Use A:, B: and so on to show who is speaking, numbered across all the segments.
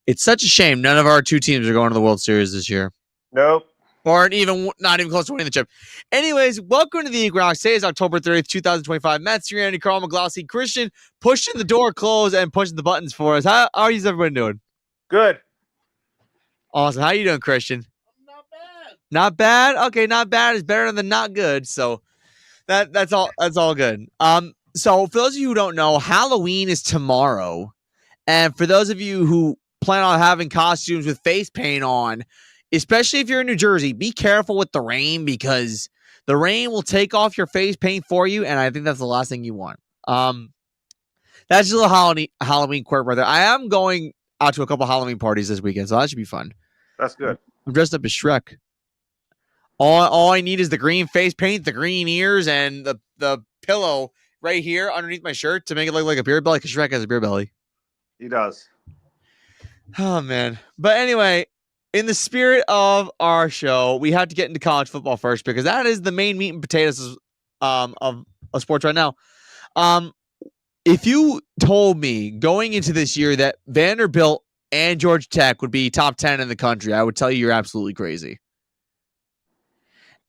A: It's such a shame none of our two teams are going to the World Series this year.
B: Nope.
A: Or not even close to winning the chip. Anyways, welcome to the Equinox. Today is October 30th, 2025. Matt Siriani, Carl Maglowski, Christian pushing the door closed and pushing the buttons for us. How are you everyone doing?
B: Good.
A: Awesome. How you doing, Christian?
B: Not bad.
A: Not bad? Okay, not bad is better than not good. So that's all good. So for those of you who don't know, Halloween is tomorrow. And for those of you who plan on having costumes with face paint on, especially if you're in New Jersey, be careful with the rain because the rain will take off your face paint for you, and I think that's the last thing you want. That's just a little Halloween quirk, brother. I am going out to a couple Halloween parties this weekend, so that should be fun.
B: That's good.
A: I'm dressed up as Shrek. All I need is the green face paint, the green ears, and the pillow right here underneath my shirt to make it look like a beer belly, because Shrek has a beer belly.
B: He does.
A: Oh, man. But anyway, in the spirit of our show, we have to get into college football first because that is the main meat and potatoes of sports right now. If you told me going into this year that Vanderbilt and Georgia Tech would be top 10 in the country, I would tell you you're absolutely crazy.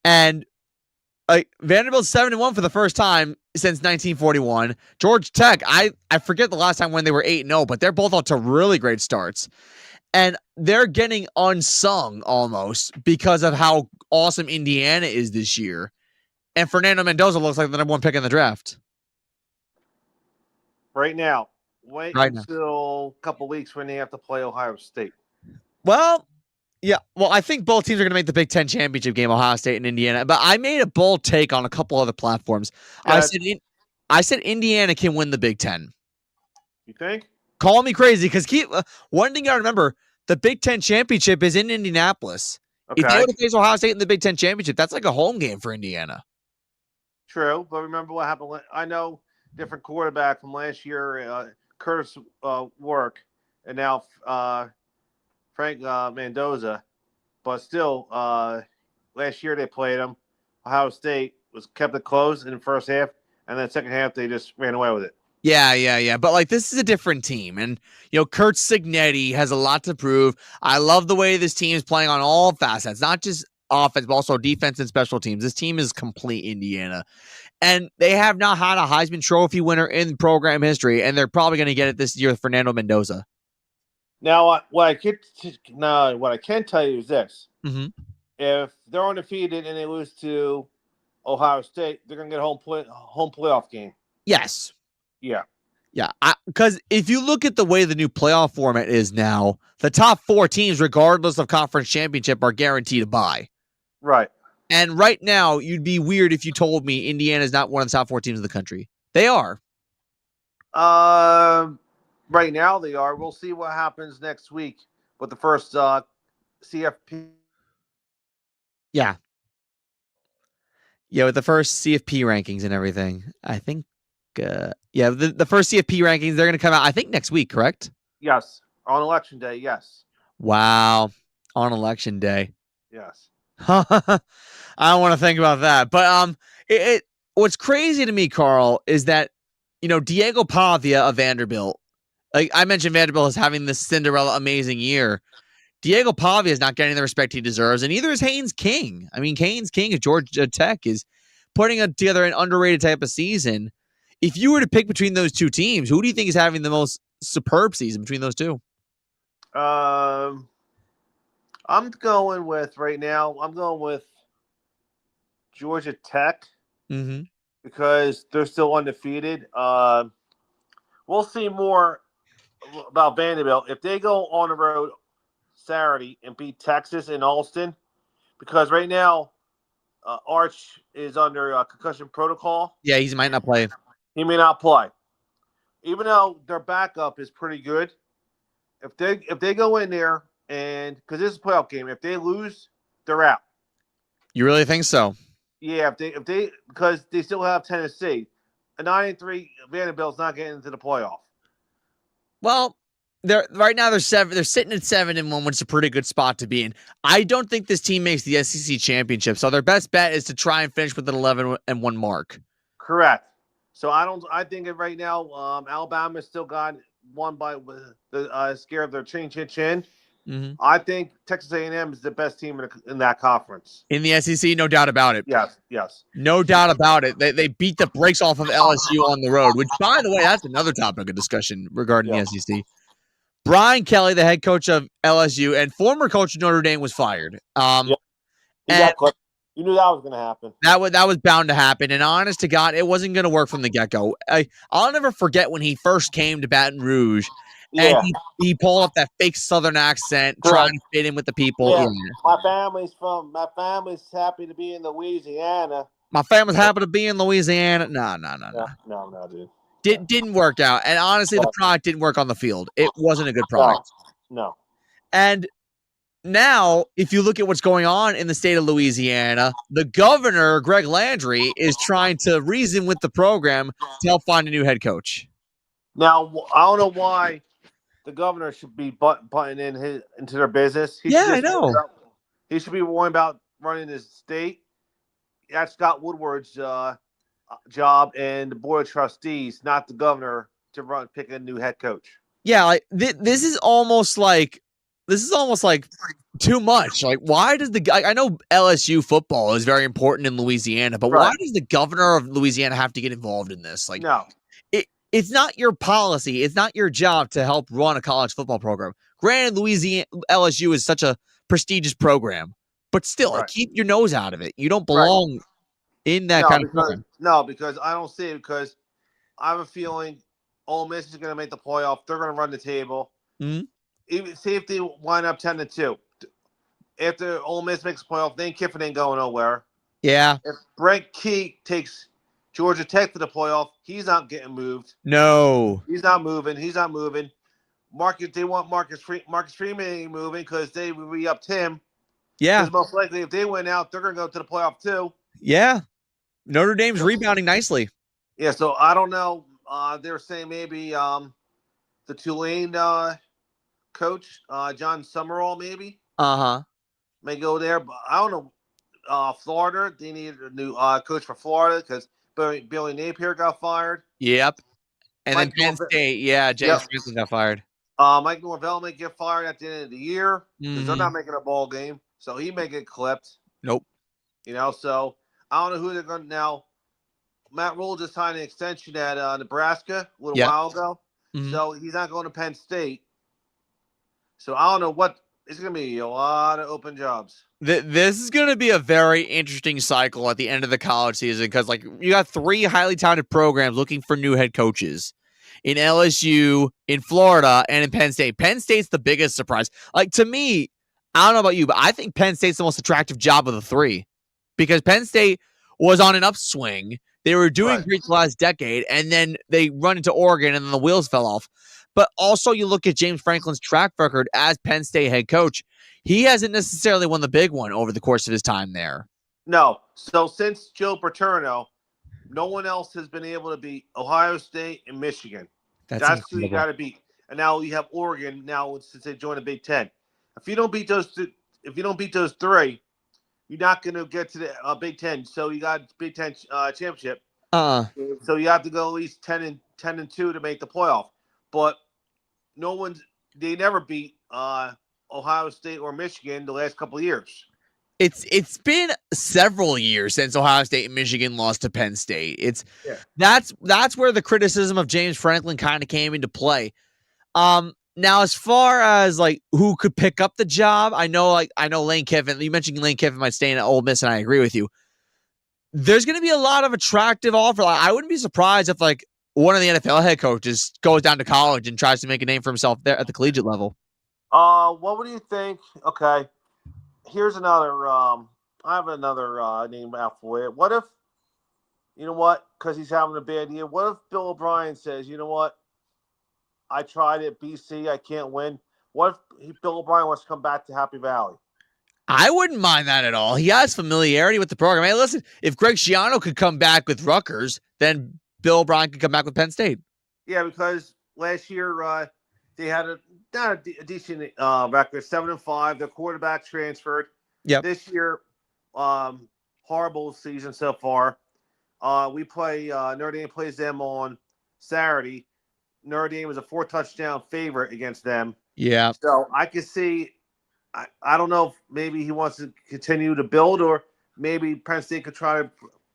A: And Vanderbilt's 7-1 for the first time since 1941. Georgia Tech, I forget the last time when they were 8-0, but they're both off to really great starts. And they're getting unsung almost because of how awesome Indiana is this year. And Fernando Mendoza looks like the number one pick in the draft.
B: Right now. Wait until a couple weeks when they have to play Ohio State.
A: Well, yeah. Well, I think both teams are going to make the Big Ten championship game, Ohio State and Indiana. But I made a bold take on a couple other platforms. I said Indiana can win the Big Ten.
B: You think?
A: Call me crazy because one thing you got to remember, the Big Ten championship is in Indianapolis. Okay. If they were to face Ohio State in the Big Ten championship, that's like a home game for Indiana.
B: True, but remember what happened. I know different quarterback from last year, Curtis Work, and now Frank Mendoza. But still, last year they played them. Ohio State kept it close in the first half, and then second half they just ran away with it.
A: Yeah. But this is a different team. And, Kurt Signetti has a lot to prove. I love the way this team is playing on all facets, not just offense, but also defense and special teams. This team is complete Indiana. And they have not had a Heisman Trophy winner in program history, and they're probably going to get it this year with Fernando Mendoza.
B: Now, what I can tell you is this.
A: Mm-hmm.
B: If they're undefeated and they lose to Ohio State, they're going to get a home playoff game.
A: Yes.
B: Yeah.
A: Because if you look at the way the new playoff format is now, the top 4 teams, regardless of conference championship, are guaranteed a bye.
B: Right.
A: And right now, you'd be weird if you told me Indiana is not one of the top 4 teams in the country. They are.
B: Right now they are. We'll see what happens next week with the first CFP.
A: Yeah, with the first CFP rankings and everything. I think, the first CFP rankings, they're going to come out, I think, next week, correct?
B: Yes. On election day, yes.
A: Wow. On election day.
B: Yes.
A: I don't want to think about that. But what's crazy to me, Carl, is that, Diego Pavia of Vanderbilt, like I mentioned, Vanderbilt is having this Cinderella amazing year. Diego Pavia is not getting the respect he deserves, and neither is Haynes King. I mean, Haynes King at Georgia Tech is putting together an underrated type of season. If you were to pick between those two teams, who do you think is having the most superb season between those two?
B: I'm going with Georgia Tech because they're still undefeated. We'll see more about Vanderbilt if they go on the road Saturday and beat Texas in Austin, because right now Arch is under concussion protocol.
A: Yeah, he might not play.
B: He may not play, even though their backup is pretty good. If they go in there and because this is a playoff game, if they lose, they're out.
A: You really think so?
B: Yeah, if they because they still have Tennessee. A 9-3 Vanderbilt's not getting into the playoff.
A: Well, right now they're sitting at 7-1, which is a pretty good spot to be in. I don't think this team makes the SEC championship, so their best bet is to try and finish with an 11-1 mark.
B: Correct. So I think right now Alabama's still got won by the scare of their chin.
A: Mm-hmm.
B: I think Texas A&M is the best team in that conference.
A: In the SEC, no doubt about it.
B: Yes.
A: No doubt about it. They beat the brakes off of LSU on the road, which, by the way, that's another topic of discussion regarding the SEC. Brian Kelly, the head coach of LSU and former coach of Notre Dame, was fired.
B: He got clipped. You knew that was going to happen.
A: That was bound to happen. And honest to God, it wasn't going to work from the get-go. I'll never forget when he first came to Baton Rouge and he pulled up that fake Southern accent, trying to fit in with the people.
B: Yeah. My family's happy to be in Louisiana.
A: My family's happy to be in Louisiana. No, dude. Didn't work out. And honestly, the product didn't work on the field. It wasn't a good product.
B: No.
A: And now, if you look at what's going on in the state of Louisiana, the governor, Greg Landry, is trying to reason with the program to help find a new head coach.
B: Now, I don't know why the governor should be butting into their business.
A: I know.
B: He should be worrying about running his state. That's Scott Woodward's job and the board of trustees, not the governor, to pick a new head coach.
A: Yeah, like this is almost like too much. Like, why does I know LSU football is very important in Louisiana, but why does the governor of Louisiana have to get involved in this? Like,
B: no.
A: It's not your policy. It's not your job to help run a college football program. Granted, LSU is such a prestigious program, but still, keep your nose out of it. You don't belong in that kind of program.
B: No, because I don't see it, because I have a feeling Ole Miss is going to make the playoff. They're going to run the table.
A: Mm-hmm.
B: Even see if they wind up 10-2. After Ole Miss makes the playoff, Lane Kiffin ain't going nowhere.
A: Yeah.
B: If Brent Key takes Georgia Tech to the playoff, he's not getting moved.
A: No.
B: He's not moving. They want Marcus Freeman ain't moving because they re-upped him.
A: Yeah.
B: Because most likely, if they win out, they're going to go to the playoff too.
A: Yeah. Notre Dame's rebounding nicely.
B: Yeah, so I don't know. They're saying maybe the Tulane coach, John Summerall, maybe. May go there, but I don't know. Florida, they need a new coach for Florida because Billy Napier got fired.
A: Yep. And then Penn State, James Franklin got fired.
B: Mike Norvell may get fired at the end of the year because they're not making a ball game, so he may get clipped.
A: Nope.
B: So I don't know who they're going to now. Matt Rule just signed an extension at Nebraska a little while ago, so he's not going to Penn State. So I don't know what. It's going to be a lot of open jobs.
A: This is going to be a very interesting cycle at the end of the college season because, like, you got 3 highly talented programs looking for new head coaches in LSU, in Florida, and in Penn State. Penn State's the biggest surprise. Like, to me, I don't know about you, but I think Penn State's the most attractive job of the 3 because Penn State was on an upswing. They were doing great the last decade, and then they run into Oregon, and then the wheels fell off. But also, you look at James Franklin's track record as Penn State head coach. He hasn't necessarily won the big one over the course of his time there.
B: No. So since Joe Paterno, no one else has been able to beat Ohio State and Michigan. That's who you got to beat. And now you have Oregon now since they joined the Big Ten. If you don't beat those 3, you're not going to get to the Big Ten. So you got Big Ten championship. So you have to go at least 10-2 to make the playoff. But they never beat Ohio State or Michigan the last couple of years.
A: It's been several years since Ohio State and Michigan lost to Penn State. That's where the criticism of James Franklin kind of came into play. Now, as far as like who could pick up the job, I know Lane Kiffin. You mentioned Lane Kiffin might stay in Ole Miss, and I agree with you. There's going to be a lot of attractive offers. I wouldn't be surprised if like one of the NFL head coaches goes down to college and tries to make a name for himself there at the collegiate level.
B: What would you think? Okay, here's another. I have another name out for you. What if, because he's having a bad year. What if Bill O'Brien says, you know what? I tried at BC. I can't win. What if Bill O'Brien wants to come back to Happy Valley?
A: I wouldn't mind that at all. He has familiarity with the program. Hey, listen, if Greg Schiano could come back with Rutgers, then Bill O'Brien could come back with Penn State.
B: Yeah, because last year they had not a decent record, 7-5. Their quarterback transferred.
A: Yeah.
B: This year, horrible season so far. We play Notre Dame plays them on Saturday. Notre Dame is a 4-touchdown favorite against them.
A: Yeah.
B: So I could see. I don't know if maybe he wants to continue to build, or maybe Penn State could try to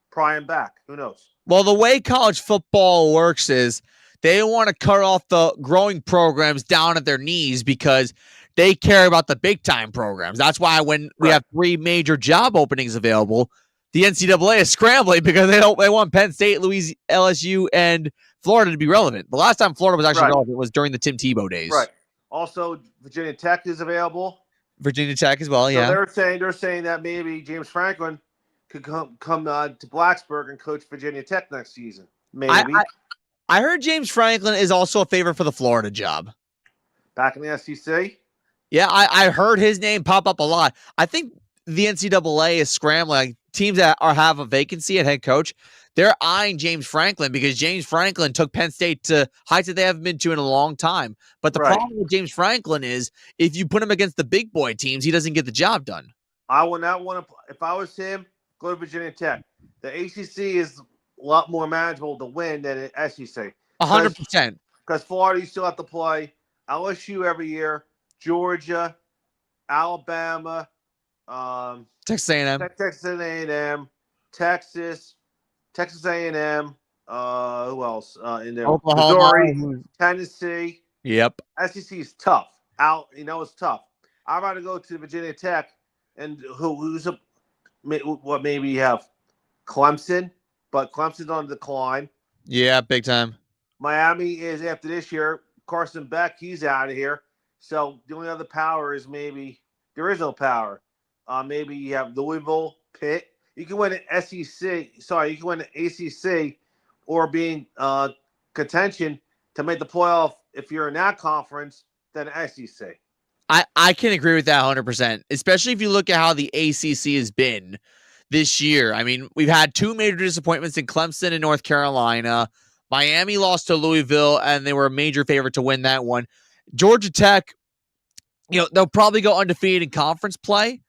B: pry him back. Who knows?
A: Well, the way college football works is they want to cut off the growing programs down at their knees because they care about the big time programs. That's why when we have 3 major job openings available, the NCAA is scrambling because they want Penn State, Louisiana, LSU, and Florida to be relevant. The last time Florida was actually relevant was during the Tim Tebow days.
B: Right. Also, Virginia Tech is available.
A: Virginia Tech as well.
B: So
A: yeah.
B: they're saying that maybe James Franklin could come to Blacksburg and coach Virginia Tech next season. Maybe.
A: I heard James Franklin is also a favorite for the Florida job.
B: Back in the SEC?
A: Yeah, I heard his name pop up a lot. I think the NCAA is scrambling. Like, teams that have a vacancy at head coach, they're eyeing James Franklin because James Franklin took Penn State to heights that they haven't been to in a long time. But the problem with James Franklin is if you put him against the big boy teams, he doesn't get the job done.
B: I would not want to. If I was him, go to Virginia Tech. The ACC is a lot more manageable to win than the SEC.
A: 100%.
B: Because Florida, you still have to play LSU every year, Georgia, Alabama,
A: Texas A&M,
B: Texas A&M. Who else in there?
A: Oklahoma,
B: Missouri, Tennessee.
A: Yep.
B: SEC is tough. It's tough. I'd rather go to Virginia Tech and maybe you have Clemson, but Clemson's on the decline.
A: Yeah, big time.
B: Miami is after this year. Carson Beck, he's out of here. So the only other power is maybe there is no power. Maybe you have Louisville, Pitt. You can win an SEC. Sorry, you can win an ACC, or being contention to make the playoff if you're in that conference than SEC.
A: I can agree with that 100%, especially if you look at how the ACC has been this year. I mean, we've had 2 major disappointments in Clemson and North Carolina. Miami lost to Louisville, and they were a major favorite to win that one. Georgia Tech, they'll probably go undefeated in conference play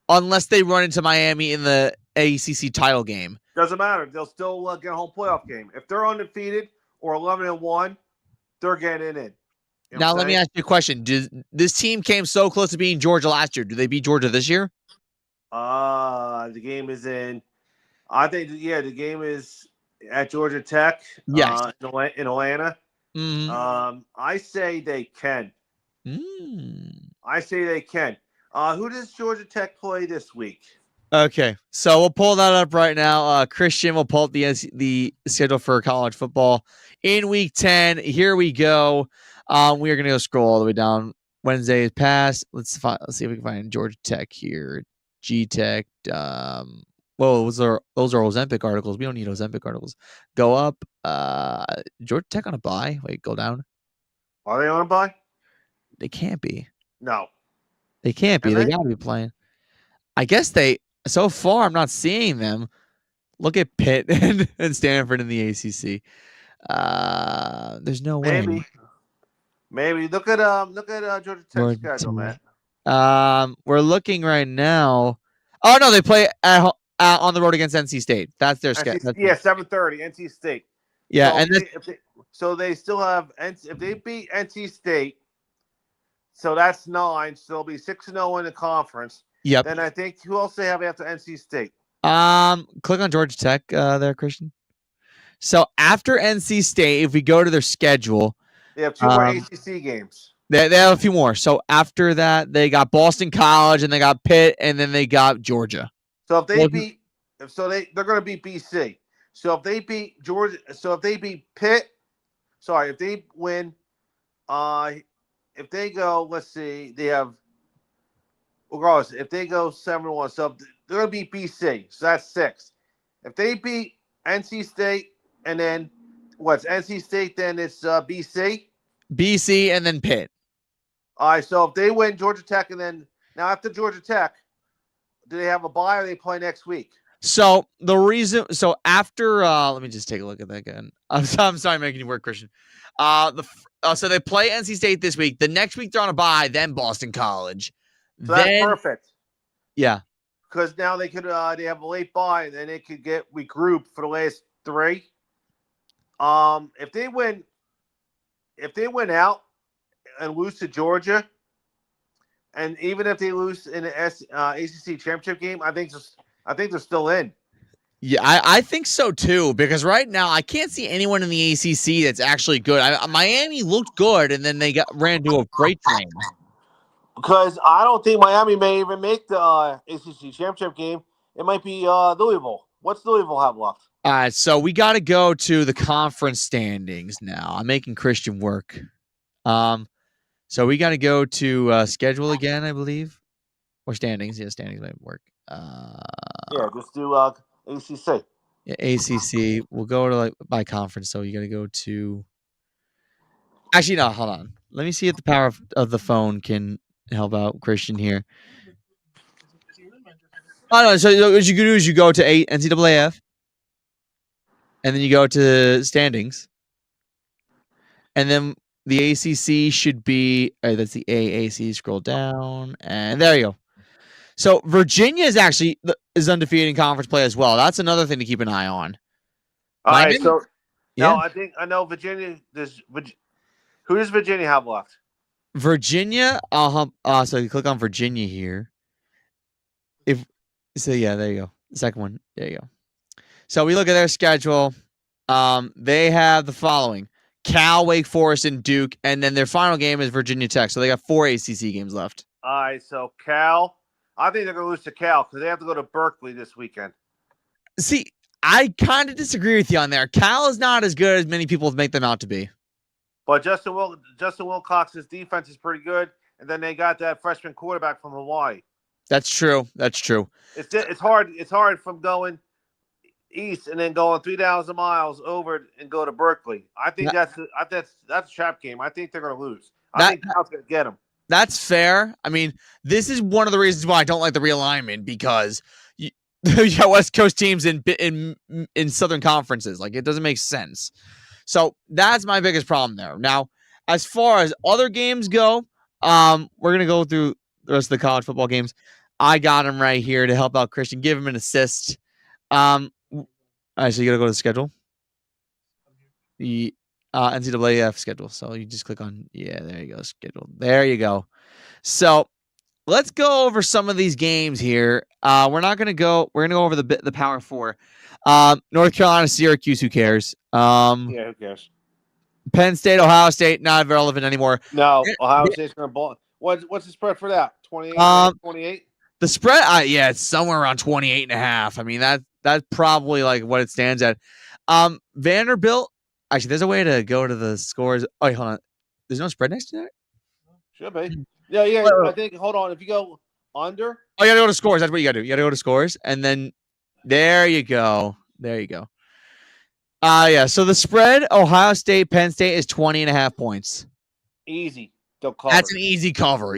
A: unless they run into Miami in the ACC title game.
B: Doesn't matter. They'll still get a home playoff game. If they're undefeated or 11-1, they're getting in.
A: Now, let me ask you a question. This team came so close to beating Georgia last year. Do they beat Georgia this year?
B: The game is in. I think, the game is at Georgia Tech.
A: Yes.
B: In Atlanta.
A: Mm-hmm.
B: I say they can. I say they can. Who does Georgia Tech play this week?
A: Okay, so we'll pull that up right now. Christian will pull up the schedule for college football in week 10. Here we go. We are going to go scroll all the way down. Wednesday is past. Let's see if we can find Georgia Tech here. G Tech. Those are Ozempic articles. We don't need Ozempic articles. Go up. Georgia Tech on a bye. Wait, go down.
B: Are they on a bye?
A: They can't be.
B: No.
A: They can't be. They got to be playing. I guess so far, I'm not seeing them. Look at Pitt and Stanford in the ACC. There's no way.
B: Maybe look at Georgia Tech's schedule, man.
A: We're looking right now. Oh no, they play on the road against NC State. That's their schedule.
B: Yeah, 7:30, NC State.
A: Yeah,
B: so they still have if they beat NC State, so that's 9. So they'll be 6-0 in the conference.
A: Yep.
B: Then I think who else they have after NC State?
A: Click on Georgia Tech there, Christian. So after NC State, if we go to their schedule,
B: they have 2 more ACC games.
A: They have a few more. So after that, they got Boston College, and they got Pitt, and then they got Georgia.
B: So if they they're going to beat BC. So if they beat Georgia, so if they beat Pitt, if they win, if they go, let's see, they have. Regardless, if they go 7-1, so they're going to beat BC, so that's 6. If they beat NC State, and then what's NC State? Then it's BC,
A: and then Pitt.
B: All right, so if they win Georgia Tech, and then now after Georgia Tech, do they have a bye or they play next week?
A: So after let me just take a look at that again. I'm sorry, making you work, Christian. So they play NC State this week. The next week they're on a bye, then Boston College.
B: So that's perfect.
A: Yeah.
B: Because now they could they have a late bye, and then they could get regrouped for the last 3. If they win if they went out and lose to Georgia, and even if they lose in the ACC championship game, I think they're still in.
A: Yeah, I think so too, because right now I can't see anyone in the ACC that's actually good. Miami looked good, and then they ran into a freight train.
B: Because I don't think Miami may even make the ACC championship game. It might be Louisville. What's Louisville have left?
A: All right, so we got to go to the conference standings now. I'm making Christian work. So we got to go to schedule again, I believe, or standings. Yeah, standings might work.
B: Yeah, just do ACC.
A: Yeah, ACC. We'll go to like by conference. So you got to go to. Actually, no. Hold on. Let me see if the power of the phone can help out Christian here. Oh no! So what you can do is you go to NCAAF, and then you go to standings, and then the ACC should be. That's the AAC. Scroll down, and there you go. So Virginia is undefeated in conference play as well. That's another thing to keep an eye on.
B: All right, so
A: yeah.
B: Now I know Virginia. Who does Virginia have left?
A: Virginia. So you click on Virginia here. There you go. The second one. There you go. So we look at their schedule. They have the following: Cal, Wake Forest, and Duke, and then their final game is Virginia Tech. So they got 4 ACC games left.
B: All right, so Cal. I think they're going to lose to Cal because they have to go to Berkeley this weekend.
A: See, I kind of disagree with you on there. Cal is not as good as many people make them out to be.
B: But Justin Wilcox's defense is pretty good, and then they got that freshman quarterback from Hawaii.
A: That's true.
B: It's hard from going east and then going 3,000 miles over and go to Berkeley. I think that's a trap game. I think they're going to lose. I think Cal's going to get them.
A: That's fair. I mean, this is one of the reasons why I don't like the realignment, because you got West Coast teams in Southern conferences. Like, it doesn't make sense. So that's my biggest problem there. Now, as far as other games go, we're gonna go through the rest of the college football games. I got him right here to help out Christian. Give him an assist. All right, so you gotta go to the schedule. The NCAAF schedule. So you just click on, there you go, schedule. There you go. So let's go over some of these games here. We're gonna go over the Power Four. North Carolina, Syracuse, who cares?
B: Who cares?
A: Penn State, Ohio State, not relevant anymore.
B: No, Ohio State's gonna ball. What's the spread for that? 28, 28?
A: The spread, it's somewhere around 28.5. I mean, that's probably like what it stands at. Vanderbilt. Actually, there's a way to go to the scores. Oh, wait, hold on. There's no spread next to that?
B: Should be. Yeah. I think, hold on. If you go under.
A: Oh, you got to go to scores. That's what you got to do. You got to go to scores. And then there you go. So the spread, Ohio State, Penn State is 20.5 points.
B: Easy. They'll cover.
A: That's an easy cover.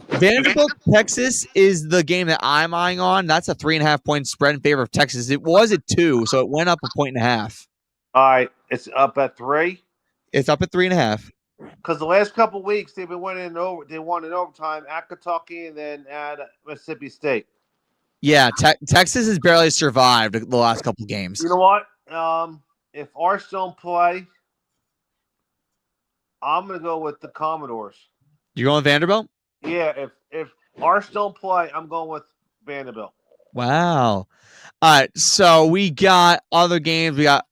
A: Vanderbilt, Texas is the game that I'm eyeing on. That's a 3.5 point spread in favor of Texas. It was at 2, so it went up 1.5 points.
B: All right, it's up at 3.
A: It's up at 3.5.
B: Because the last couple of weeks they've been winning over. They won in overtime at Kentucky and then at Mississippi State.
A: Yeah, Texas has barely survived the last couple of games.
B: You know what? If Arch don't play, I'm gonna go with the Commodores.
A: You're going with Vanderbilt?
B: Yeah, if Arch don't play, I'm going with Vanderbilt.
A: Wow. All right, so we got other games. We got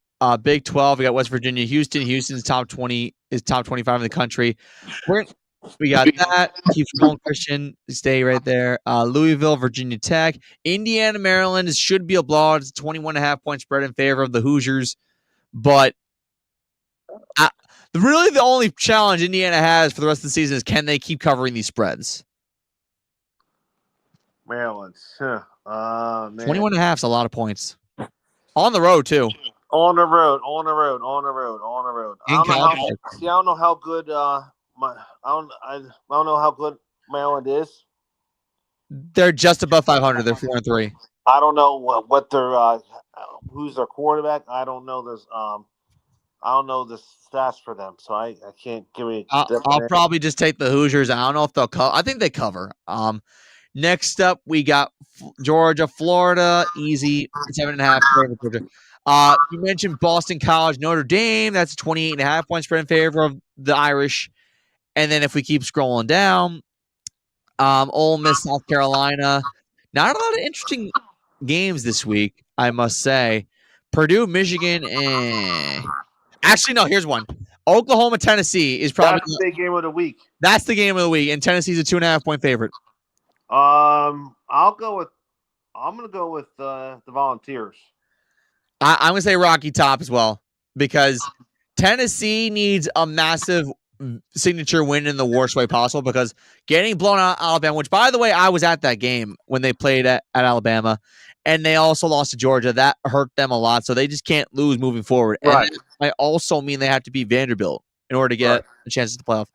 A: Big 12. We got West Virginia, Houston. Houston's top 20 is top 25 in the country. We got that. Keep going, Christian. Stay right there. Louisville, Virginia Tech. Indiana, Maryland. Should be a blowout. It's a 21.5 point spread in favor of the Hoosiers. But really the only challenge Indiana has for the rest of the season is, can they keep covering these spreads?
B: Maryland. Man.
A: 21.5 is a lot of points. On the road, too.
B: On the road. I don't know how good I don't know how good Maryland is.
A: They're just above 500. They're 4-3.
B: I don't know what their who's their quarterback. I don't know this. I don't know the stats for them, so I can't give me.
A: I'll probably just take the Hoosiers. I don't know if they'll cover. I think they cover. Next up, we got Georgia, Florida, easy 7.5. You mentioned Boston College, Notre Dame. That's a 28.5 point spread in favor of the Irish. And then if we keep scrolling down, Ole Miss, South Carolina. Not a lot of interesting games this week, I must say. Purdue, Michigan, Actually, no, here's one. Oklahoma, Tennessee is probably
B: That's the big game of the week.
A: that's the game of the week, and Tennessee's a 2.5 point favorite.
B: I'm gonna go with the Volunteers.
A: I'm gonna say Rocky Top as well because Tennessee needs a massive signature win in the worst way possible because getting blown out Alabama, which by the way, I was at that game when they played at Alabama, and they also lost to Georgia. That hurt them a lot, so they just can't lose moving forward.
B: Right.
A: And that might also mean they have to beat Vanderbilt in order to get a chance at the playoff.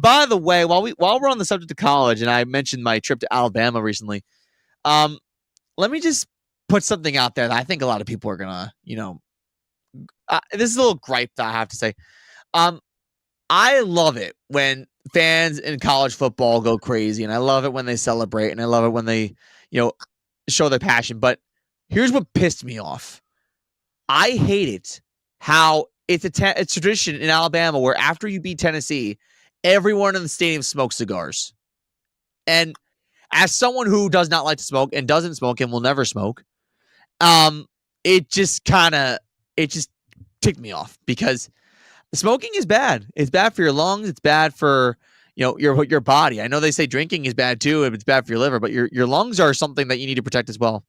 A: By the way, while we're on the subject of college, and I mentioned my trip to Alabama recently, let me just put something out there that I think a lot of people are gonna, this is a little gripe that I have to say. I love it when fans in college football go crazy, and I love it when they celebrate, and I love it when they, show their passion. But here's what pissed me off. I hate it how it's a tradition in Alabama where after you beat Tennessee, everyone in the stadium smokes cigars. And as someone who does not like to smoke and doesn't smoke and will never smoke, it just ticked me off because smoking is bad. It's bad for your lungs. It's bad for your body. I know they say drinking is bad too, if it's bad for your liver, but your lungs are something that you need to protect as well.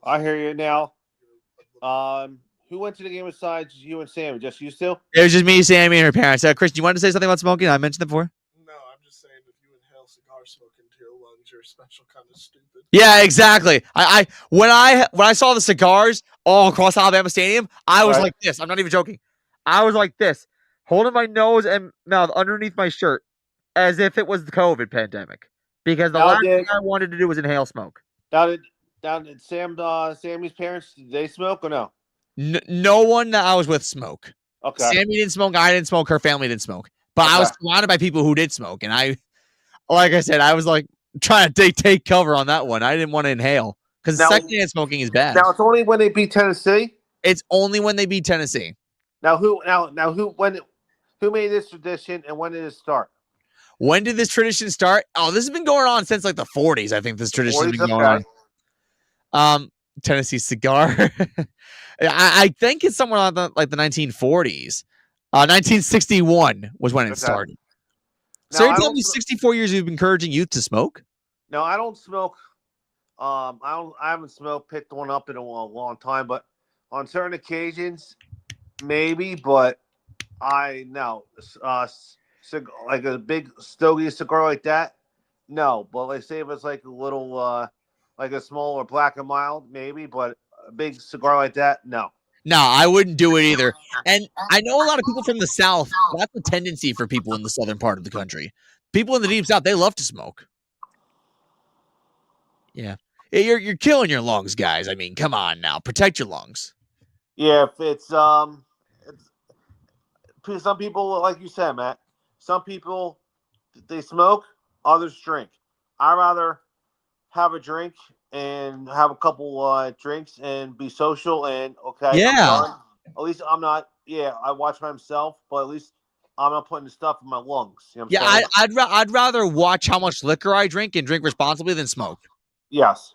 B: I hear you now. Who went to the game besides you and Sammy? Just you two?
A: It was just me, Sammy, and her parents. Chris, you wanted to say something about smoking? I mentioned it before.
C: No, I'm just saying if you inhale cigar smoke into your lungs, you're special kind of stupid.
A: Yeah, exactly. When I saw the cigars all across Alabama Stadium, I was like this. I'm not even joking. I was like this, holding my nose and mouth underneath my shirt as if it was the COVID pandemic. Because the last thing I wanted to do was inhale smoke.
B: Down at Sammy's parents, did they smoke or no?
A: No one that I was with smoke.
B: Okay.
A: Sammy didn't smoke. I didn't smoke. Her family didn't smoke. But I was surrounded by people who did smoke. And like I said, I was like trying to take cover on that one. I didn't want to inhale because secondhand smoking is bad.
B: Now it's only when they beat Tennessee?
A: It's only when they beat Tennessee.
B: Now who made this tradition and when did it start?
A: When did this tradition start? Oh, this has been going on since like the 40s. I think this tradition has been going on. Tennessee cigar. I think it's somewhere like the 1940s. 1961 was when it started. Now, so you're telling me 64 years you've been encouraging youth to smoke?
B: No, I don't smoke. I haven't picked one up in a long time, but on certain occasions, maybe. But like a big stogie cigar like that, no. But like say if it's like a little, like a small or black and mild, maybe. But a big cigar like that, no.
A: No, I wouldn't do it either. And I know a lot of people from the South. That's a tendency for people in the southern part of the country. People in the deep South, they love to smoke. Yeah. You're killing your lungs, guys. I mean, come on now. Protect your lungs.
B: Yeah, if it's some people, like you said, Matt, some people, they smoke, others drink. I'd rather have a drink and have a couple drinks and be social and okay.
A: Yeah.
B: At least I'm not. Yeah, I watch myself, but at least I'm not putting the stuff in my lungs. You know what I'm saying?
A: I'd rather watch how much liquor I drink and drink responsibly than smoke.
B: Yes.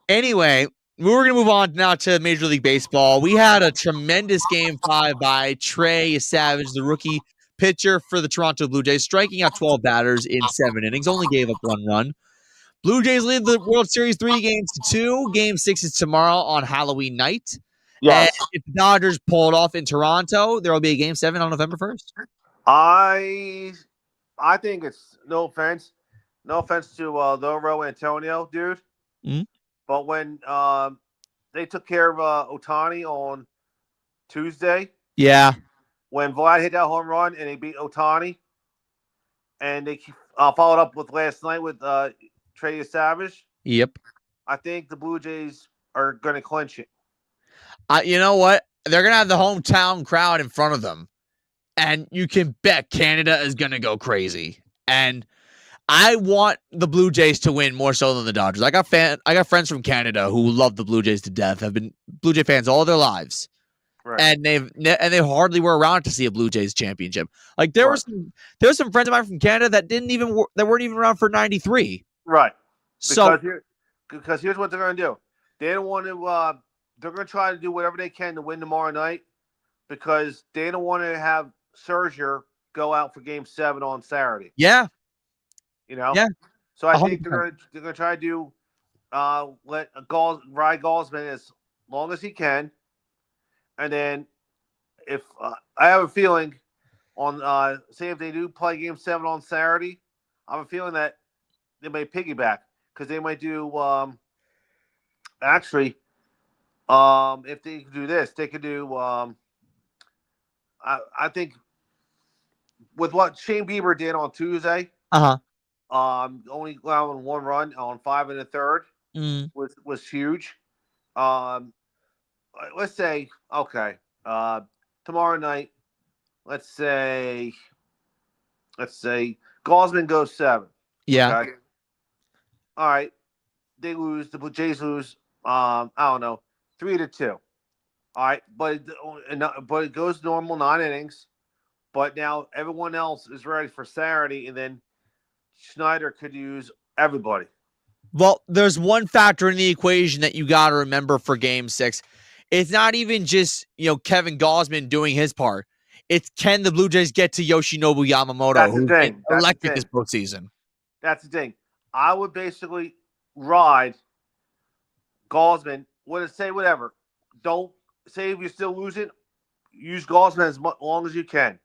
A: Anyway, we're going to move on now to Major League Baseball. We had a tremendous Game 5 by Trey Savage, the rookie pitcher for the Toronto Blue Jays, striking out 12 batters in 7 innings, only gave up 1 run. Blue Jays lead the World Series 3-2. Game 6 is tomorrow on Halloween night.
B: Yes.
A: And if the Dodgers pull it off in Toronto, there will be a Game 7 on November 1st.
B: I think it's no offense to Loro Antonio, dude.
A: Mm-hmm.
B: But when they took care of Ohtani on Tuesday,
A: yeah,
B: when Vlad hit that home run and they beat Ohtani, and they followed up with last night with Trey Savage.
A: Yep.
B: I think the Blue Jays are going to clinch it.
A: You know what? They're going to have the hometown crowd in front of them. And you can bet Canada is going to go crazy. And I want the Blue Jays to win more so than the Dodgers. I got friends from Canada who love the Blue Jays to death. Have been Blue Jay fans all their lives.
B: Right.
A: And they hardly were around to see a Blue Jays championship. Like there were some friends of mine from Canada that weren't even around for '93.
B: Right.
A: So
B: because here's what they're going to do. They don't want to. They're going to try to do whatever they can to win tomorrow night because they don't want to have Scherzer go out for Game 7 on Saturday.
A: yeah,
B: Yeah. So I think
A: 100%.
B: they're going to try to do let ride Gosman as long as he can, and then if I have a feeling on say if they do play Game 7 on Saturday, I have a feeling that they may piggyback because they might do actually if they could do this, they could do I think with what Shane Bieber did on Tuesday, only allowing 1 run on 5 1/3 was huge. Let's say tomorrow night, let's say Gosman goes 7.
A: Yeah.
B: Okay? All right. They lose. The Jays lose. I don't know, 3-2. All right, but it goes normal 9 innings. But now everyone else is ready for Saturday, and then Schneider could use everybody.
A: Well, there's one factor in the equation that you got to remember for Game 6. It's not even just Kevin Gosman doing his part. It's can the Blue Jays get to Yoshinobu Yamamoto, who's been electric this postseason.
B: That's the thing. I would basically ride Gosman. Say whatever. Don't say if you're still losing. Use Gosman as long as you can,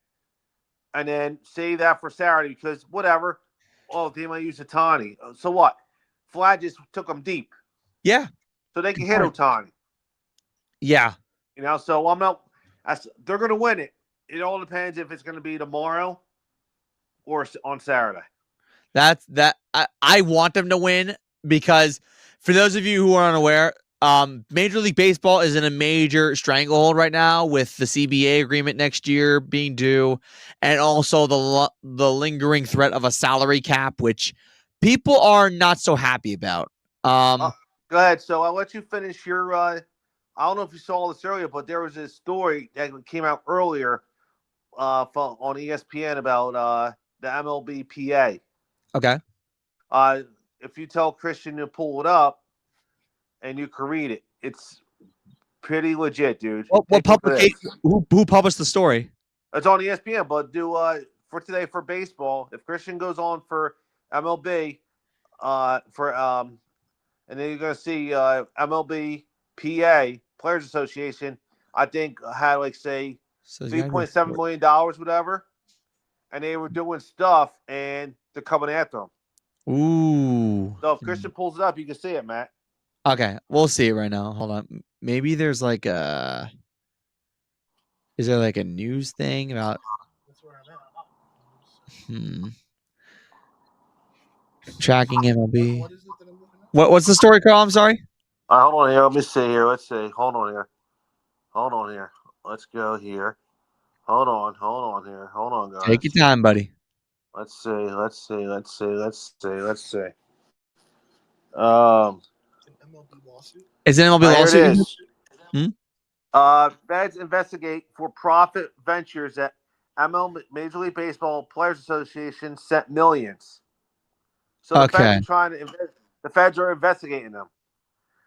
B: and then save that for Saturday because whatever. Oh, they might use Ohtani. So what? Vlad just took them deep.
A: Yeah.
B: So they can hit Ohtani.
A: Yeah.
B: So I'm not. They're going to win it. It all depends if it's going to be tomorrow or on Saturday.
A: I want them to win because for those of you who are unaware, Major League Baseball is in a major stranglehold right now with the CBA agreement next year being due, and also the lingering threat of a salary cap, which people are not so happy about.
B: Go ahead. So I'll let you finish your. I don't know if you saw this earlier, but there was this story that came out earlier on ESPN about the MLB PA.
A: Okay.
B: If you tell Christian to pull it up, and you can read it, it's pretty legit, dude.
A: What publication? Who published the story?
B: It's on ESPN, but do for today for baseball. If Christian goes on for MLB, and then you're gonna see MLB PA Players Association. I think had say $3.7 million, whatever, and they were doing stuff, and they're coming after them.
A: Ooh.
B: So if Christian pulls it up, you can see it, Matt.
A: Okay, we'll see it right now. Hold on. Maybe there's is there like a news thing about?
C: That's where I'm at.
A: Tracking MLB.
C: What is it that I'm looking at?
A: What's the story, Carl? I'm sorry.
B: Hold on here. Let me see here. Let's see. Hold on here. Let's go here. Hold on here. Hold on, guys.
A: Take your time, buddy.
B: Let's see.
C: It's an MLB lawsuit.
A: Is it an MLB lawsuit?
B: Here it is. Feds investigate for-profit ventures that Major League Baseball Players Association sent millions. So the feds are the feds are investigating them.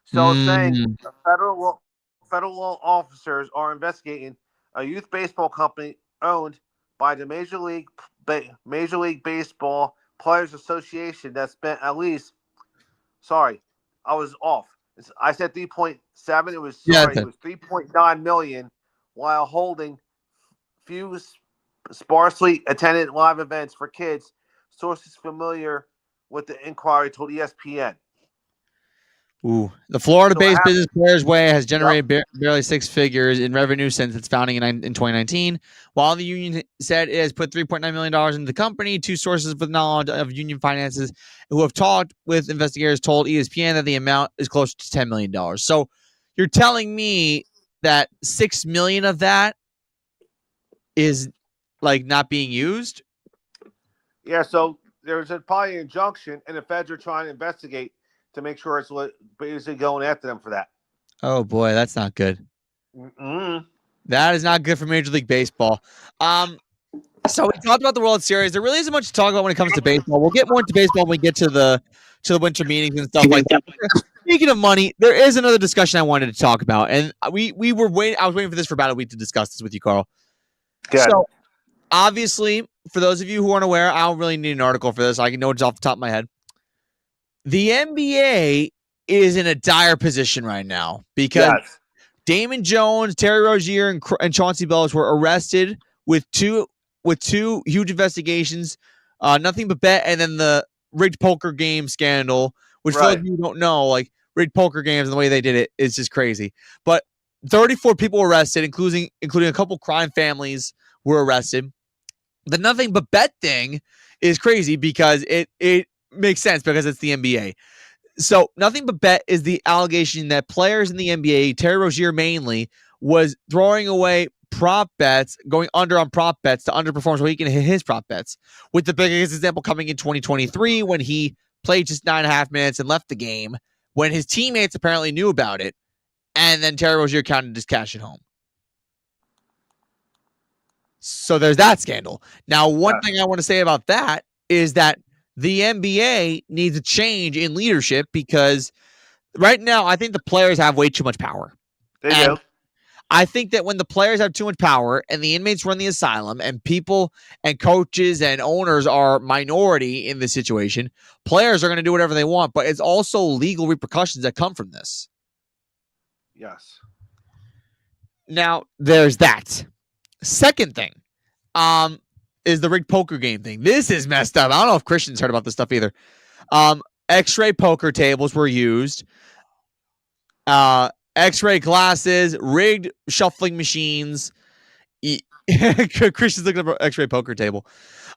B: So it's saying federal officers are investigating a youth baseball company owned by the Major League Baseball Players Association that spent at least. Sorry, I was off. I said 3.7. It was 3.9 million, while holding few sparsely attended live events for kids. Sources familiar with the inquiry told ESPN.
A: Ooh, the Florida-based Business Players Way has generated barely 6 figures in revenue since its founding in 2019. While the union said it has put $3.9 million into the company, 2 sources with knowledge of union finances who have talked with investigators told ESPN that the amount is close to $10 million. So you're telling me that $6 million of that is not being used?
B: Yeah. So there's probably an injunction, and the feds are trying to investigate to make sure it's basically going after them for that.
A: Oh boy, that's not good.
B: Mm-hmm.
A: That is not good for Major League Baseball. So we talked about the World Series. There really isn't much to talk about when it comes to baseball. We'll get more into baseball when we get to the winter meetings and stuff like that. Speaking of money, there is another discussion I wanted to talk about, and we were waiting. I was waiting for this for about a week to discuss this with you, Carl.
B: Good.
A: So obviously, for those of you who aren't aware, I don't really need an article for this. I can know it's off the top of my head. The NBA is in a dire position right now because Damon Jones, Terry Rozier, and Chauncey Billups were arrested with two huge investigations, nothing but bet, and then the rigged poker game scandal, which for those of you who don't know, like rigged poker games and the way they did it is just crazy. But 34 people were arrested, including a couple crime families were arrested. The nothing but bet thing is crazy because it makes sense because it's the NBA. So nothing but bet is the allegation that players in the NBA, Terry Rozier mainly, was throwing away prop bets, going under on prop bets to underperform so he can hit his prop bets. With the biggest example coming in 2023 when he played just 9.5 minutes and left the game when his teammates apparently knew about it, and then Terry Rozier counted his cash at home. So there's that scandal. Now, one thing I want to say about that is that the NBA needs a change in leadership because right now I think the players have way too much power.
B: They do.
A: I think that when the players have too much power and the inmates run the asylum and people and coaches and owners are minority in this situation, players are going to do whatever they want, but it's also legal repercussions that come from this.
B: Yes.
A: Now, there's that. Second thing, is the rigged poker game thing. This is messed up. I don't know if Christian's heard about this stuff either. X-ray poker tables were used. X-ray glasses, rigged shuffling machines. Christian's looking up an X-ray poker table.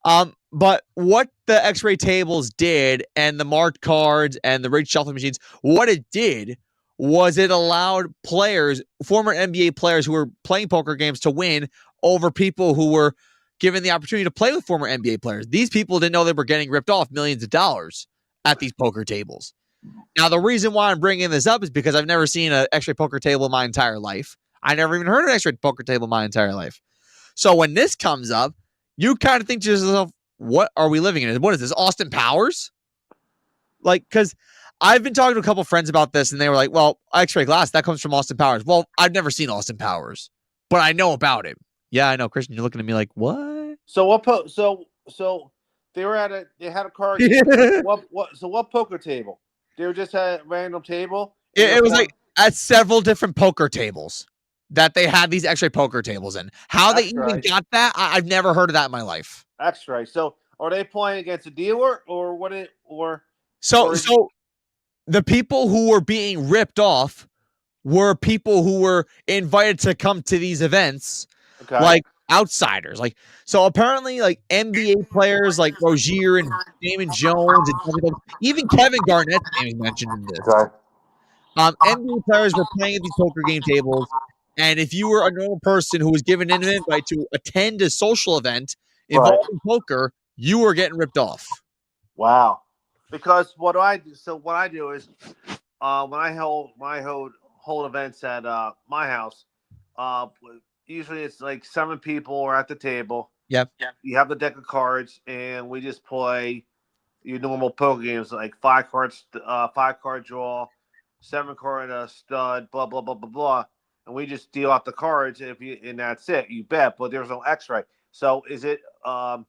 A: But what the X-ray tables did and the marked cards and the rigged shuffling machines, what it did was it allowed players, former NBA players who were playing poker games to win over people who were given the opportunity to play with former NBA players. These people didn't know they were getting ripped off millions of dollars at these poker tables. Now, the reason why I'm bringing this up is because I've never seen an X-ray poker table in my entire life. I never even heard of an X-ray poker table in my entire life. So when this comes up, you kind of think to yourself, what are we living in? What is this, Austin Powers? Like, because I've been talking to a couple friends about this, and they were like, well, X-ray glass, that comes from Austin Powers. Well, I've never seen Austin Powers, but I know about him. Yeah, I know, Christian. You're looking at me like, what?
B: So so they had a card. What poker table? They were just at a random table.
A: It was like at several different poker tables that they had these X-ray poker tables in. How they even got that, I've never heard of that in my life.
B: X-ray. So are they playing against a dealer or what?
A: So the people who were being ripped off were people who were invited to come to these events, like outsiders. Like, so apparently, like NBA players like Rozier and Damon Jones and even Kevin Garnett's name is mentioned in this. NBA players were playing at these poker game tables, and if you were a normal person who was given an invite to attend a social event involving poker, you were getting ripped off.
B: Wow. Because what I do is when I hold events at my house, usually it's like 7 people are at the table.
A: Yep.
B: You have the deck of cards, and we just play your normal poker games like 5 card draw, 7 card stud, blah blah blah blah blah, and we just deal out the cards. And that's it. You bet. But there's no X-ray. So is it? I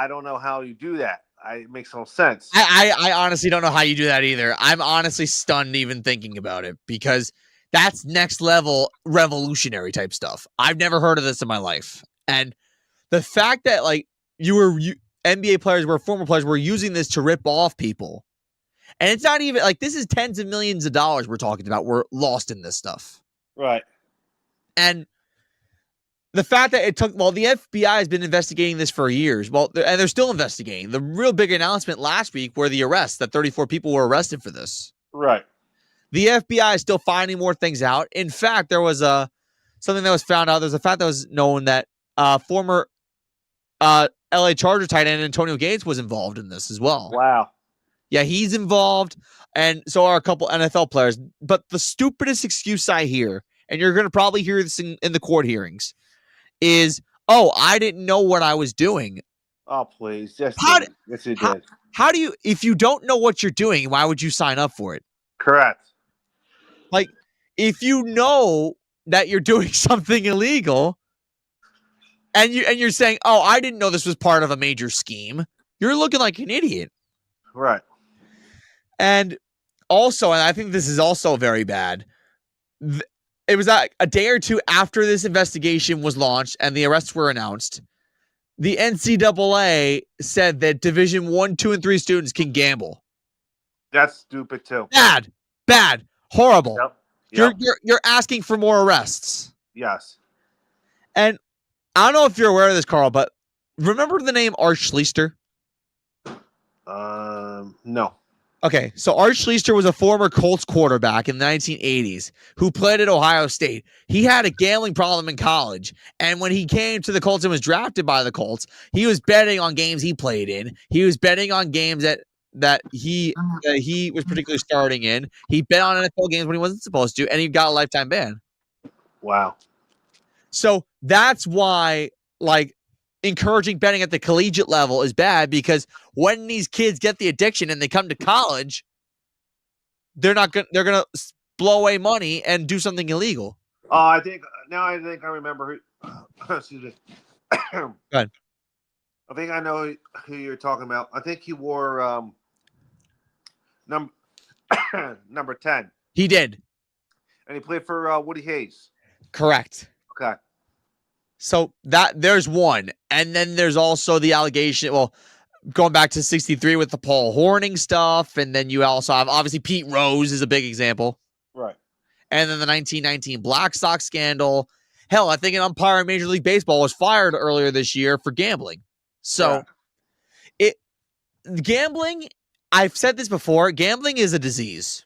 B: don't know how you do that. It makes no sense.
A: I honestly don't know how you do that either. I'm honestly stunned even thinking about it because that's next level revolutionary type stuff. I've never heard of this in my life. And the fact that like NBA players former players were using this to rip off people. And it's not even like this is tens of millions of dollars we're talking about. We're lost in this stuff.
B: Right.
A: And the fact that it took, the FBI has been investigating this for years. And they're still investigating. The real big announcement last week were the arrests, that 34 people were arrested for this.
B: Right.
A: The FBI is still finding more things out. In fact, there was something that was found out. There's a fact that was known that former LA Charger tight end Antonio Gates was involved in this as well.
B: Wow.
A: Yeah, he's involved, and so are a couple NFL players. But the stupidest excuse I hear, and you're going to probably hear this in the court hearings, is, oh, I didn't know what I was doing.
B: Oh, please. Yes, you
A: how,
B: did.
A: how do you, if you don't know what you're doing, why would you sign up for it?
B: Correct.
A: Like, if you know that you're doing something illegal, and you're saying, oh, I didn't know this was part of a major scheme, you're looking like an idiot.
B: Right.
A: And also, and I think this is also very bad, it was a day or two after this investigation was launched and the arrests were announced, the NCAA said that Division 1, 2, and 3 students can gamble.
B: That's stupid too.
A: Bad, horrible.
B: Yep.
A: You're asking for more arrests.
B: Yes.
A: And I don't know if you're aware of this, Carl, but remember the name Art Schlichter?
B: No.
A: Okay, so Art Schlichter was a former Colts quarterback in the 1980s who played at Ohio State. He had a gambling problem in college, and when he came to the Colts and was drafted by the Colts, he was betting on games he played in. He was betting on games that he was particularly starting in. He bet on NFL games when he wasn't supposed to, and he got a lifetime ban.
B: Wow.
A: So that's why, like, encouraging betting at the collegiate level is bad, because when these kids get the addiction and they come to college, they're gonna blow away money and do something illegal.
B: I think I remember who. Excuse me.
A: Go ahead.
B: I think I know who you're talking about. I think he wore number 10.
A: He did.
B: And he played for Woody Hayes.
A: Correct.
B: Okay.
A: So there's one. And then there's also the allegation, well, going back to 63 with the Paul Horning stuff. And then you also have, obviously, Pete Rose is a big example.
B: Right.
A: And then the 1919 Black Sox scandal. Hell, I think an umpire in Major League Baseball was fired earlier this year for gambling. So gambling, I've said this before, gambling is a disease.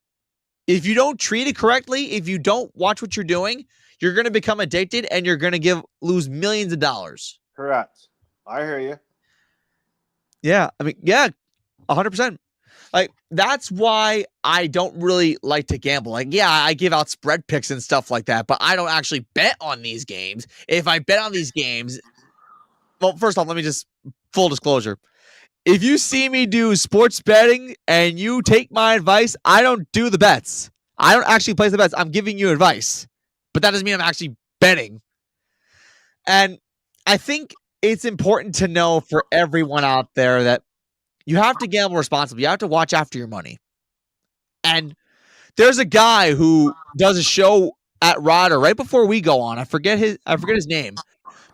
A: If you don't treat it correctly, if you don't watch what you're doing, you're going to become addicted and you're going to lose millions of dollars.
B: Correct. I hear you.
A: Yeah. I mean, yeah, 100%. Like, that's why I don't really like to gamble. Like, yeah, I give out spread picks and stuff like that, but I don't actually bet on these games. If I bet on these games, well, first off, let me just full disclosure. If you see me do sports betting and you take my advice, I don't do the bets. I don't actually place the bets. I'm giving you advice, but that doesn't mean I'm actually betting. And I think it's important to know for everyone out there that you have to gamble responsibly. You have to watch after your money. And there's a guy who does a show at Ryder right before we go on. I forget his name,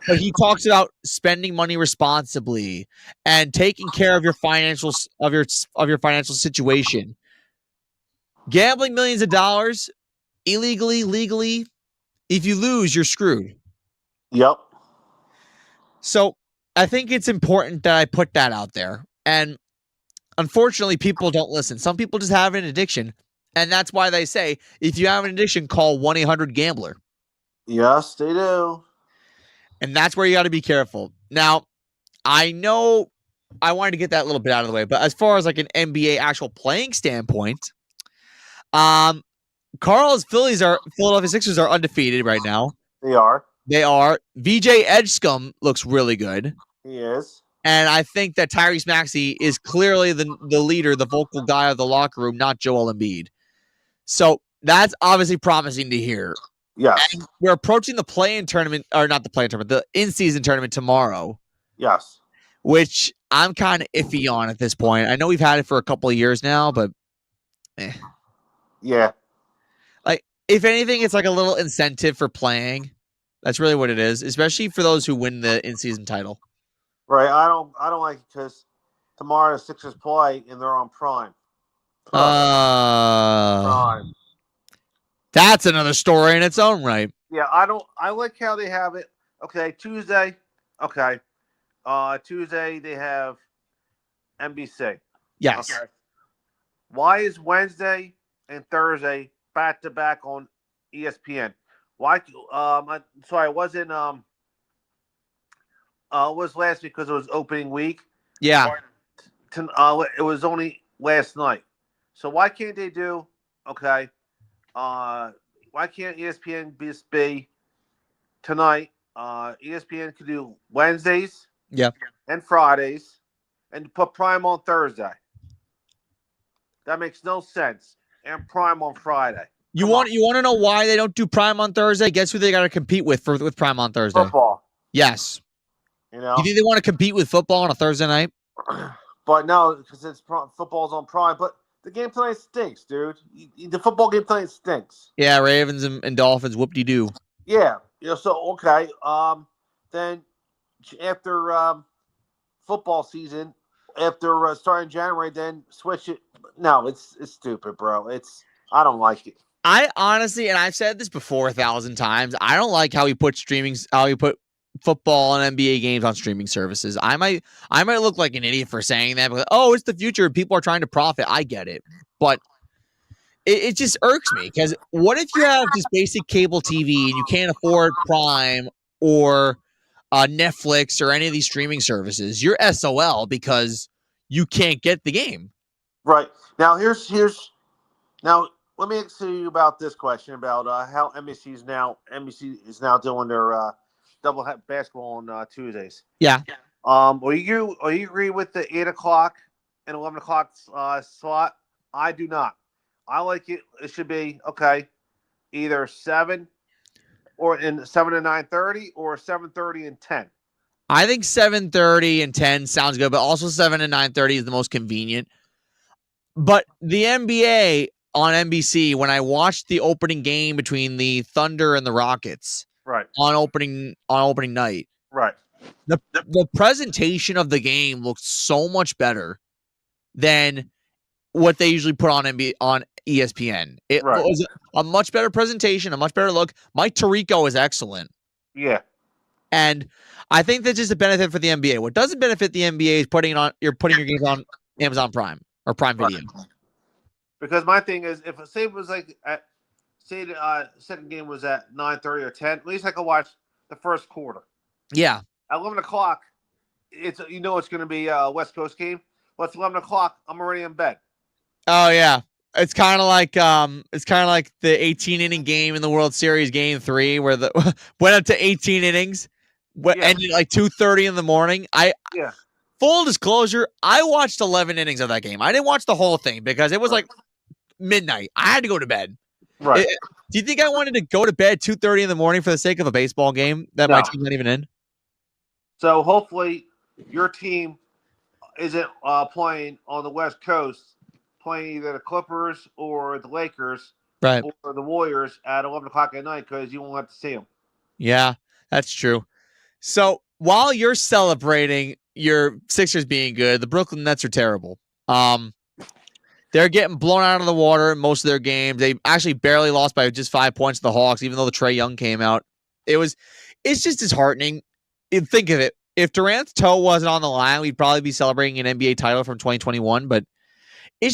A: but he talks about spending money responsibly and taking care of your financials of your financial situation. Gambling millions of dollars illegally, legally, if you lose, you're screwed.
B: Yep.
A: So I think it's important that I put that out there. And unfortunately, people don't listen. Some people just have an addiction. And that's why they say, if you have an addiction, call 1-800-GAMBLER.
B: Yes, they do. And
A: that's where you got to be careful. Now, I know I wanted to get that a little bit out of the way, but as far as like an NBA actual playing standpoint, Carl's Philadelphia Sixers are undefeated right now.
B: They are.
A: VJ Edgecombe looks really good.
B: He is.
A: And I think that Tyrese Maxey is clearly the leader, the vocal guy of the locker room, not Joel Embiid. So that's obviously promising to hear.
B: Yes.
A: And we're approaching the play-in tournament, or not the play-in tournament, the in-season tournament tomorrow.
B: Yes.
A: Which I'm kind of iffy on at this point. I know we've had it for a couple of years now, but
B: yeah.
A: Like, if anything, it's like a little incentive for playing. That's really what it is, especially for those who win the in-season title.
B: Right. I don't like it because tomorrow the Sixers play and they're on Prime. Prime.
A: That's another story in its own right.
B: Yeah, I like how they have it. Okay, Tuesday. Okay. Tuesday they have NBC.
A: Yes.
B: Okay. Why is Wednesday and Thursday back to back on ESPN? Why? Sorry, it wasn't was last week because it was opening week.
A: Yeah.
B: It was only last night. So why can't they do? Okay. Why can't ESPN be tonight? ESPN could do Wednesdays.
A: Yeah.
B: And Fridays, and put Prime on Thursday. That makes no sense. And Prime on Friday.
A: You want to know why they don't do Prime on Thursday? Guess who they got to compete with with Prime on Thursday?
B: Football.
A: Yes.
B: You know.
A: You think they want to compete with football on a Thursday night?
B: But no, because football's on Prime. But the game tonight stinks, dude. The football game tonight stinks.
A: Yeah, Ravens and Dolphins, whoop-de-doo.
B: Yeah. So okay. Then after football season, after starting January, then switch it. No, it's stupid, bro. I don't like it.
A: I honestly, and I've said this before 1,000 times, I don't like how he put football and NBA games on streaming services. I might look like an idiot for saying that, but it's the future. People are trying to profit. I get it, but it just irks me because what if you have just basic cable TV and you can't afford Prime or Netflix or any of these streaming services? You're SOL because you can't get the game.
B: Right. Now now let me ask you about this question about how NBC is now doing their double basketball on Tuesdays.
A: Yeah.
B: Are you agree with the 8 o'clock and 11 o'clock slot? I do not. I like it. It should be either 7 or in 7 to 9:30 or 7:30 and 10.
A: I think 7:30 and 10 sounds good, but also 7 and 9:30 is the most convenient. But the NBA on NBC, when I watched the opening game between the Thunder and the Rockets,
B: right,
A: on opening night,
B: right,
A: the presentation of the game looked so much better than what they usually put on ESPN. It was a much better presentation, a much better look. Mike Tirico is excellent.
B: Yeah.
A: And I think that's just a benefit for the NBA. What doesn't benefit the NBA is putting your games on Amazon Prime or Prime Video.
B: Because my thing is, if say it was like the second game was at 9:30 or 10, at least I could watch the first quarter.
A: Yeah.
B: At 11 o'clock, it's it's going to be a West Coast game. Well, it's 11 o'clock. I'm already in bed.
A: Oh yeah, it's kind of like the 18-inning game in the World Series, Game 3, where the went up to 18 innings, ended like 2:30 in the morning. Full disclosure, I watched 11 innings of that game. I didn't watch the whole thing because it was like midnight. I had to go to bed.
B: Right.
A: Do you think I wanted to go to bed 2:30 in the morning for the sake of a baseball game that my team's not even in?
B: So hopefully your team isn't playing on the West Coast, playing either the Clippers or the Lakers,
A: right,
B: or the Warriors at 11 o'clock at night because you won't have to see them.
A: Yeah, that's true. So while you're celebrating your Sixers being good, the Brooklyn Nets are terrible. They're getting blown out of the water in most of their games. They actually barely lost by just 5 points to the Hawks, even though the Trae Young came out. It's just disheartening. Think of it. If Durant's toe wasn't on the line, we'd probably be celebrating an NBA title from 2021. But it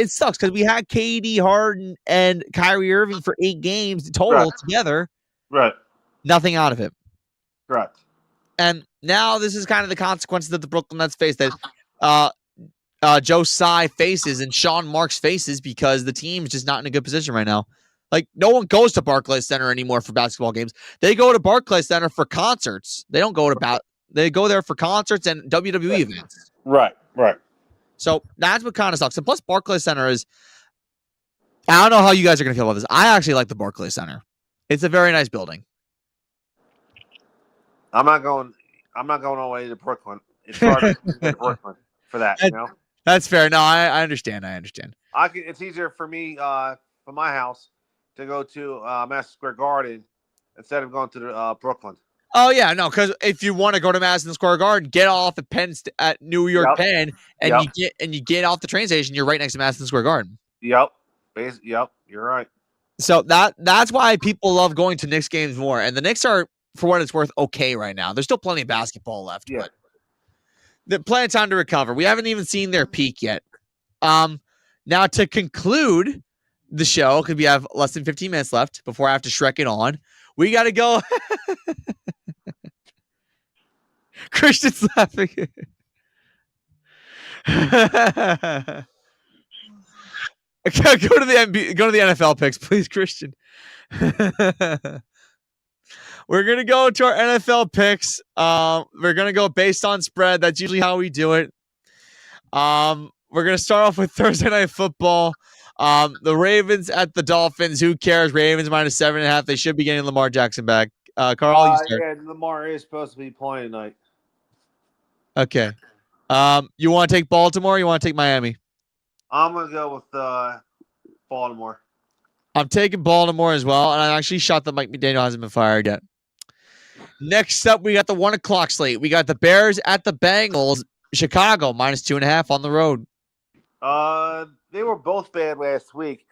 A: sucks because we had KD, Harden, and Kyrie Irving for 8 games total together.
B: Right.
A: Nothing out of it.
B: Right.
A: And now this is kind of the consequences that the Brooklyn Nets face that Joe Tsai faces and Sean Marks faces because the team's just not in a good position right now. Like, no one goes to Barclays Center anymore for basketball games. They go to Barclays Center for concerts. They don't go to they go there for concerts and WWE events.
B: Right.
A: So that's what kind of sucks. And plus, Barclays Center is, I don't know how you guys are going to feel about this. I actually like the Barclays Center. It's a very nice building.
B: I'm not going all the way to Brooklyn. It's hard to get to Brooklyn for that,
A: That's fair. No, I understand.
B: It's easier for me from my house to go to Madison Square Garden instead of going to Brooklyn.
A: Oh yeah, no, because if you want to go to Madison Square Garden, get off at New York Penn, and you get off the train station, you're right next to Madison Square Garden.
B: Yep, you're right.
A: So that's why people love going to Knicks games more, and the Knicks are, for what it's worth, okay right now. There's still plenty of basketball left, but the plenty of time to recover. We haven't even seen their peak yet. Now to conclude the show, because we have less than 15 minutes left before I have to Shrek it on, we got to go. Christian's laughing. Go to the NFL picks, please, Christian. We're gonna go to our NFL picks. We're gonna go based on spread. That's usually how we do it. We're gonna start off with Thursday Night Football. The Ravens at the Dolphins. Who cares? Ravens -7.5. They should be getting Lamar Jackson back. Carl, you start.
B: Yeah, Lamar is supposed to be playing tonight.
A: Okay. You want to take Baltimore? Or you want to take Miami?
B: I'm gonna go with Baltimore.
A: I'm taking Baltimore as well, and I'm actually shocked that Mike McDaniel hasn't been fired yet. Next up, we got the 1 o'clock slate. We got the Bears at the Bengals. Chicago -2.5 on the road.
B: They were both bad last week.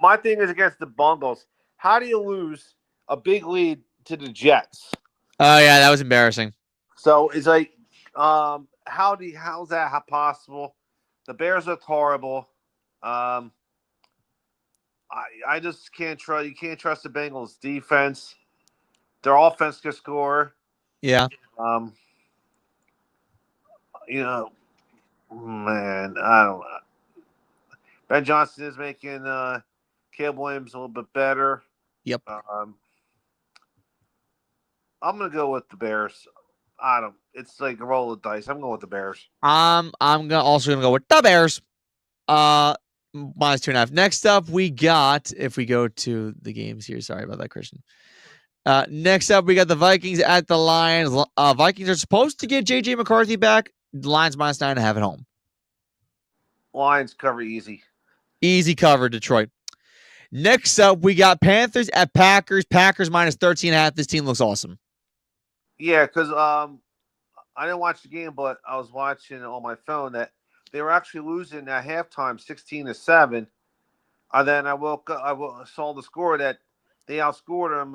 B: My thing is against the Bengals. How do you lose a big lead to the Jets?
A: Oh yeah, that was embarrassing.
B: So it's like, how's that possible? The Bears look horrible. I just can't trust. You can't trust the Bengals defense. Their offense can score.
A: Yeah.
B: Man, I don't know. Ben Johnson is making Caleb Williams a little bit better.
A: Yep.
B: I'm gonna go with the Bears. It's like a roll of dice. I'm going with the Bears.
A: I'm also gonna go with the Bears. -2.5. Next up, we got, if we go to the games here. Sorry about that, Christian. Next up, we got the Vikings at the Lions. Vikings are supposed to get JJ McCarthy back. The Lions -9.5 at home.
B: Lions cover easy.
A: Easy cover, Detroit. Next up, we got Panthers at Packers. Packers -13.5. This team looks awesome.
B: Yeah, because I didn't watch the game, but I was watching on my phone that they were actually losing at halftime 16-7. And then I woke up, I saw the score that they outscored them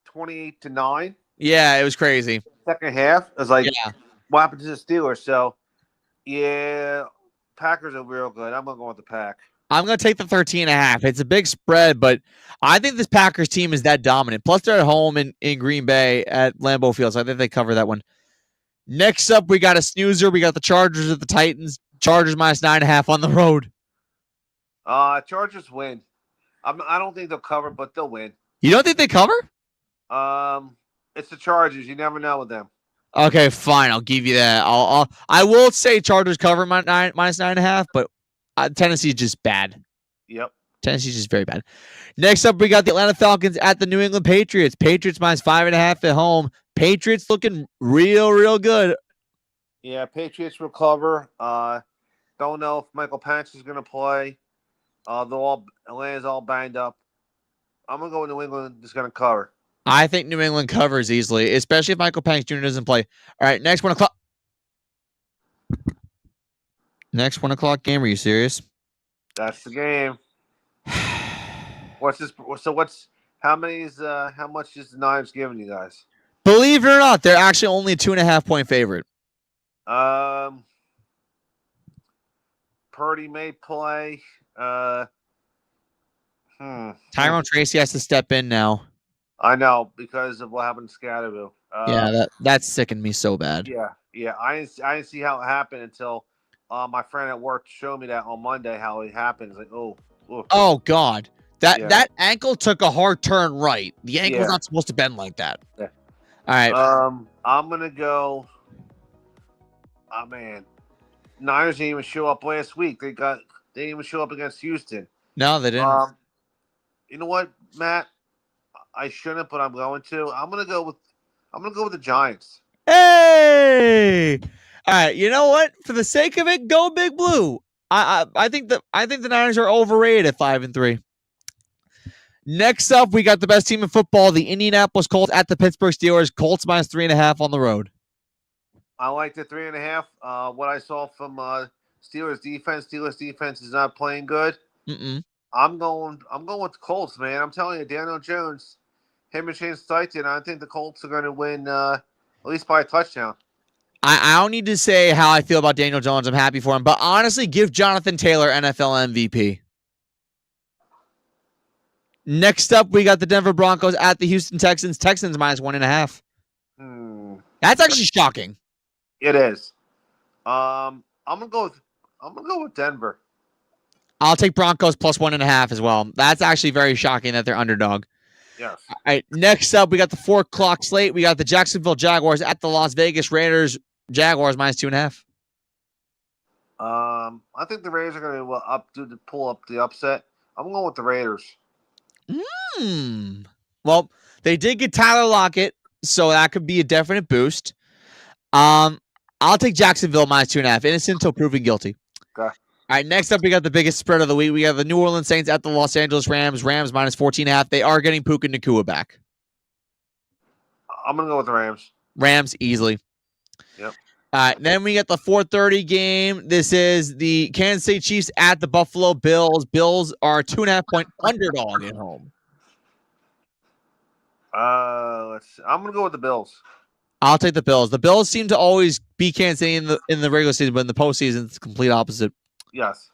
B: 28-9.
A: Yeah, it was crazy.
B: Second half. I was like,
A: Yeah.
B: what happened to the Steelers? So, yeah, Packers are real good. I'm going to go with the Pack.
A: I'm going to take the 13.5. It's a big spread, but I think this Packers team is that dominant. Plus, they're at home in Green Bay at Lambeau Field, so I think they cover that one. Next up, we got a snoozer. We got the Chargers at the Titans. Chargers -9.5 on the road.
B: Chargers win. I don't think they'll cover, but they'll win.
A: You don't think they cover?
B: It's the Chargers. You never know with them.
A: Okay, fine. I'll give you that. I will say Chargers cover -9.5, but Tennessee's just bad.
B: Yep.
A: Tennessee's just very bad. Next up, we got the Atlanta Falcons at the New England Patriots. Patriots -5.5 at home. Patriots looking real good.
B: Yeah, Patriots will cover. Don't know if Michael Penix is going to play. Atlanta's all banged up. I'm going to go with New England is going to cover.
A: I think New England covers easily, especially if Michael Penix Jr. doesn't play. All right, next 1 o'clock. Next 1 o'clock game. Are you serious?
B: That's the game. What's this? So how much is the Niners giving you guys?
A: Believe it or not, they're actually only a 2.5 point favorite.
B: Purdy may play.
A: Tyrone Tracy has to step in now.
B: I know because of what happened to Scatterville.
A: Yeah, that sickened me so bad.
B: Yeah. I didn't see how it happened until my friend at work showed me that on Monday how it happened. It's like,
A: oh God, that ankle took a hard turn right. The ankle's not supposed to bend like that.
B: Yeah.
A: All right.
B: I'm gonna go. Oh man, Niners didn't even show up last week. They didn't even show up against Houston.
A: No, they didn't.
B: You know what, Matt? I shouldn't, but I'm going to. I'm gonna go with the Giants.
A: Hey! All right. You know what? For the sake of it, go Big Blue. I think the Niners are overrated at 5-3. Next up, we got the best team in football, the Indianapolis Colts at the Pittsburgh Steelers. Colts -3.5 on the road.
B: I like the 3.5. What I saw from Steelers defense is not playing good. I'm going with the Colts, man. I'm telling you, Daniel Jones, him and Shane Steichen, I think the Colts are going to win at least by a touchdown.
A: I don't need to say how I feel about Daniel Jones. I'm happy for him. But honestly, give Jonathan Taylor NFL MVP. Next up, we got the Denver Broncos at the Houston Texans. Texans -1.5. That's actually shocking.
B: It is. I'm gonna go with Denver.
A: I'll take Broncos plus 1.5 as well. That's actually very shocking that they're underdog.
B: Yes.
A: All right, next up, we got the 4 o'clock slate. We got the Jacksonville Jaguars at the Las Vegas Raiders. Jaguars minus 2.5.
B: I think the Raiders are going to pull up the upset. I'm going with the Raiders.
A: Well, they did get Tyler Lockett, so that could be a definite boost. I'll take Jacksonville minus 2.5. Innocent until proven guilty.
B: Okay.
A: All right, next up, we got the biggest spread of the week. We got the New Orleans Saints at the Los Angeles Rams. Rams minus 14.5. They are getting Puka Nacua back.
B: I'm going to go with the Rams.
A: Rams easily.
B: Yep.
A: All right, then we got the 4:30 game. This is the Kansas City Chiefs at the Buffalo Bills. Bills are 2.5-point underdog at home.
B: I'm going to go with the Bills.
A: I'll take the Bills. The Bills seem to always beat Kansas City in the regular season, but in the postseason, it's the complete opposite.
B: Yes.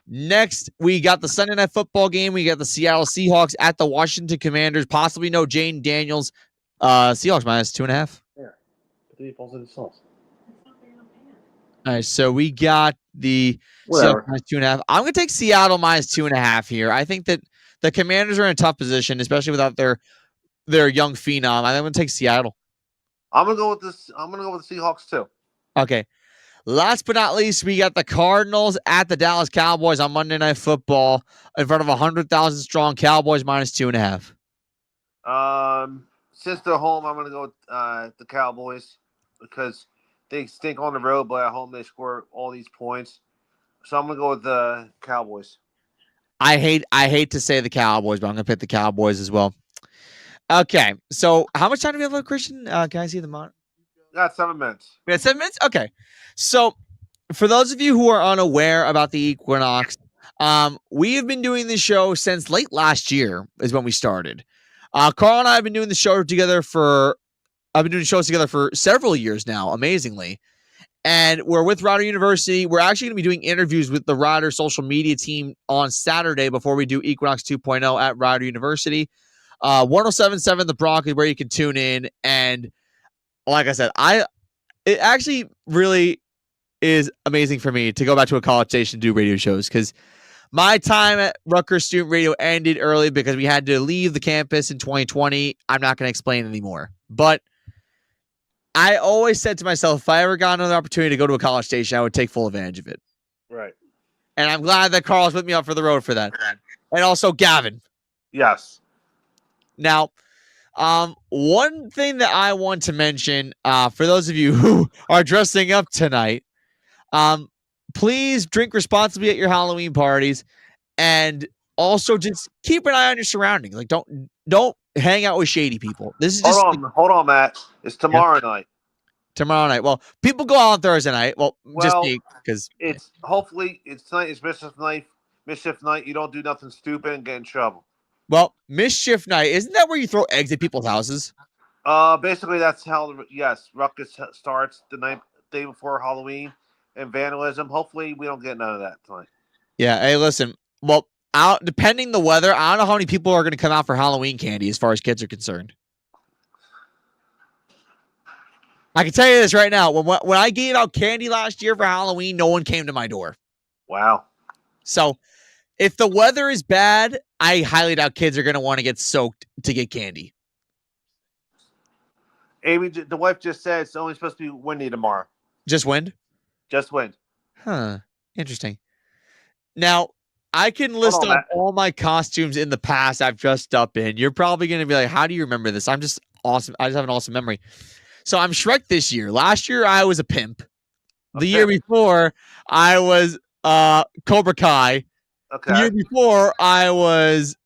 A: Next, we got the Sunday Night Football game. We got the Seattle Seahawks at the Washington Commanders. Possibly no Jane Daniels. Seahawks minus 2.5.
B: Yeah.
A: All right, so we got the
B: Whatever.
A: Seahawks minus 2.5. I'm going to take Seattle minus 2.5 here. I think that the Commanders are in a tough position, especially without their young phenom. I'm going to take Seattle.
B: I'm going to go with this. I'm going to go with the Seahawks too.
A: Okay. Last but not least, we got the Cardinals at the Dallas Cowboys on Monday Night Football in front of 100,000 strong Cowboys minus 2.5.
B: Since they're home, I'm going to go with the Cowboys because they stink on the road, but at home they score all these points. So I'm going to go with the Cowboys.
A: I hate to say the Cowboys, but I'm going to pick the Cowboys as well. Okay, so how much time do we have left, Christian? Can I see the monitor?
B: Got 7 minutes.
A: We had 7 minutes? Okay. So for those of you who are unaware about the Equinox, we have been doing this show since late last year is when we started. Carl and I have been doing the show together I've been doing shows together for several years now, amazingly. And we're with Rider University. We're actually going to be doing interviews with the Rider social media team on Saturday before we do Equinox 2.0 at Rider University. 107.7 The Bronx is where you can tune in. And like I said, it actually really is amazing for me to go back to a college station and do radio shows because my time at Rutgers Student Radio ended early because we had to leave the campus in 2020. I'm not going to explain anymore. But I always said to myself, if I ever got another opportunity to go to a college station, I would take full advantage of it.
B: Right.
A: And I'm glad that Carl's with me up for the road for that. And also Gavin.
B: Yes.
A: Now, one thing that I want to mention, for those of you who are dressing up tonight, please drink responsibly at your Halloween parties, and also just keep an eye on your surroundings. Like, don't hang out with shady people. This is just
B: hold on, Matt. It's tomorrow night.
A: Tomorrow night. Well, people go out on Thursday night. Well, just me because
B: hopefully tonight is mischief night. Mischief night. You don't do nothing stupid and get in trouble.
A: Well, mischief night, isn't that where you throw eggs at people's houses?
B: Basically that's how Ruckus starts the day before Halloween and vandalism. Hopefully we don't get none of that tonight.
A: Yeah. Hey, listen. Well, depending the weather, I don't know how many people are going to come out for Halloween candy as far as kids are concerned. I can tell you this right now. When I gave out candy last year for Halloween, no one came to my door.
B: Wow.
A: So if the weather is bad, I highly doubt kids are going to want to get soaked to get candy.
B: Amy, the wife just said it's only supposed to be windy tomorrow.
A: Just wind?
B: Just wind.
A: Huh. Interesting. Now, I can list off all my costumes in the past I've dressed up in. You're probably going to be like, how do you remember this? I'm just awesome. I just have an awesome memory. So I'm Shrek this year. Last year, I was a pimp. The year before, I was Cobra Kai.
B: Okay.
A: The year before, I was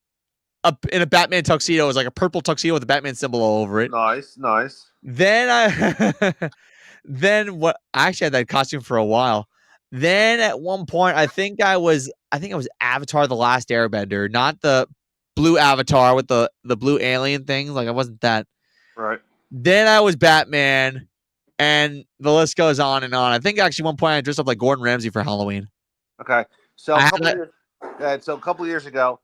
A: in a Batman tuxedo. It was like a purple tuxedo with a Batman symbol all over it.
B: Nice.
A: Then I actually had that costume for a while. Then at one point, I think I was Avatar: The Last Airbender, not the blue Avatar with the blue alien thing. Like I wasn't that.
B: Right.
A: Then I was Batman, and the list goes on and on. I think actually one point I dressed up like Gordon Ramsay for Halloween.
B: Okay. So a couple years ago,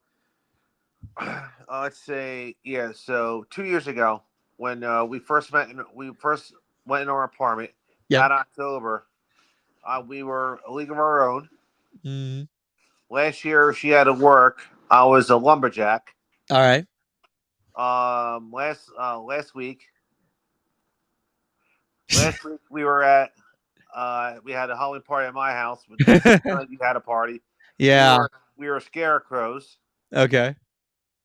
B: let's say, so 2 years ago, when we first met. We first went in our apartment
A: Yep.
B: that October. We were a league of our own.
A: Mm.
B: Last year, she had to work. I was a lumberjack.
A: All right.
B: Last week, we were at. We had a Halloween party at my house. But you had a party.
A: Yeah.
B: We were scarecrows.
A: Okay.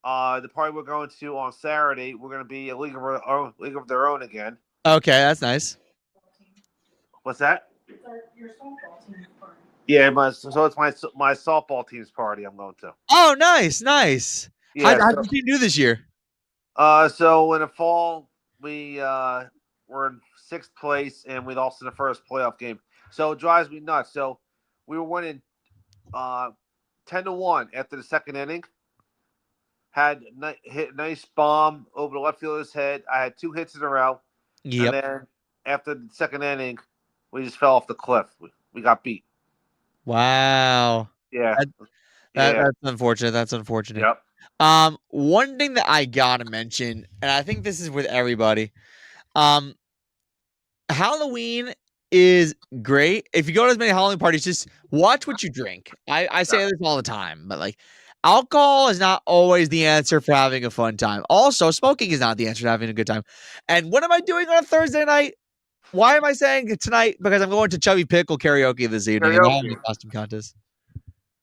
B: The party we're going to on Saturday, we're going to be a league of their own again.
A: Okay, that's nice.
B: What's that? Your softball team's party. Yeah, so it's my softball team's party. I'm going to.
A: Oh, nice.
B: Yeah,
A: How did you do this year?
B: So in the fall we were in 6th place and we lost in the first playoff game. So it drives me nuts. So we were winning 10-1 after the second inning. Had hit a nice bomb over the left fielder's head. I had 2 hits in a row.
A: Yep.
B: And then after the second inning, we just fell off the cliff. We got beat.
A: Wow.
B: Yeah.
A: That's unfortunate. That's unfortunate.
B: Yep.
A: One thing that I gotta mention, and I think this is with everybody, Halloween is great. If you go to as many Halloween parties, just watch what you drink. I say this all the time, but like alcohol is not always the answer for having a fun time. Also, smoking is not the answer to having a good time. And what am I doing on a Thursday night? Why am I saying tonight? Because I'm going to Chubby Pickle karaoke this evening and having a costume contest.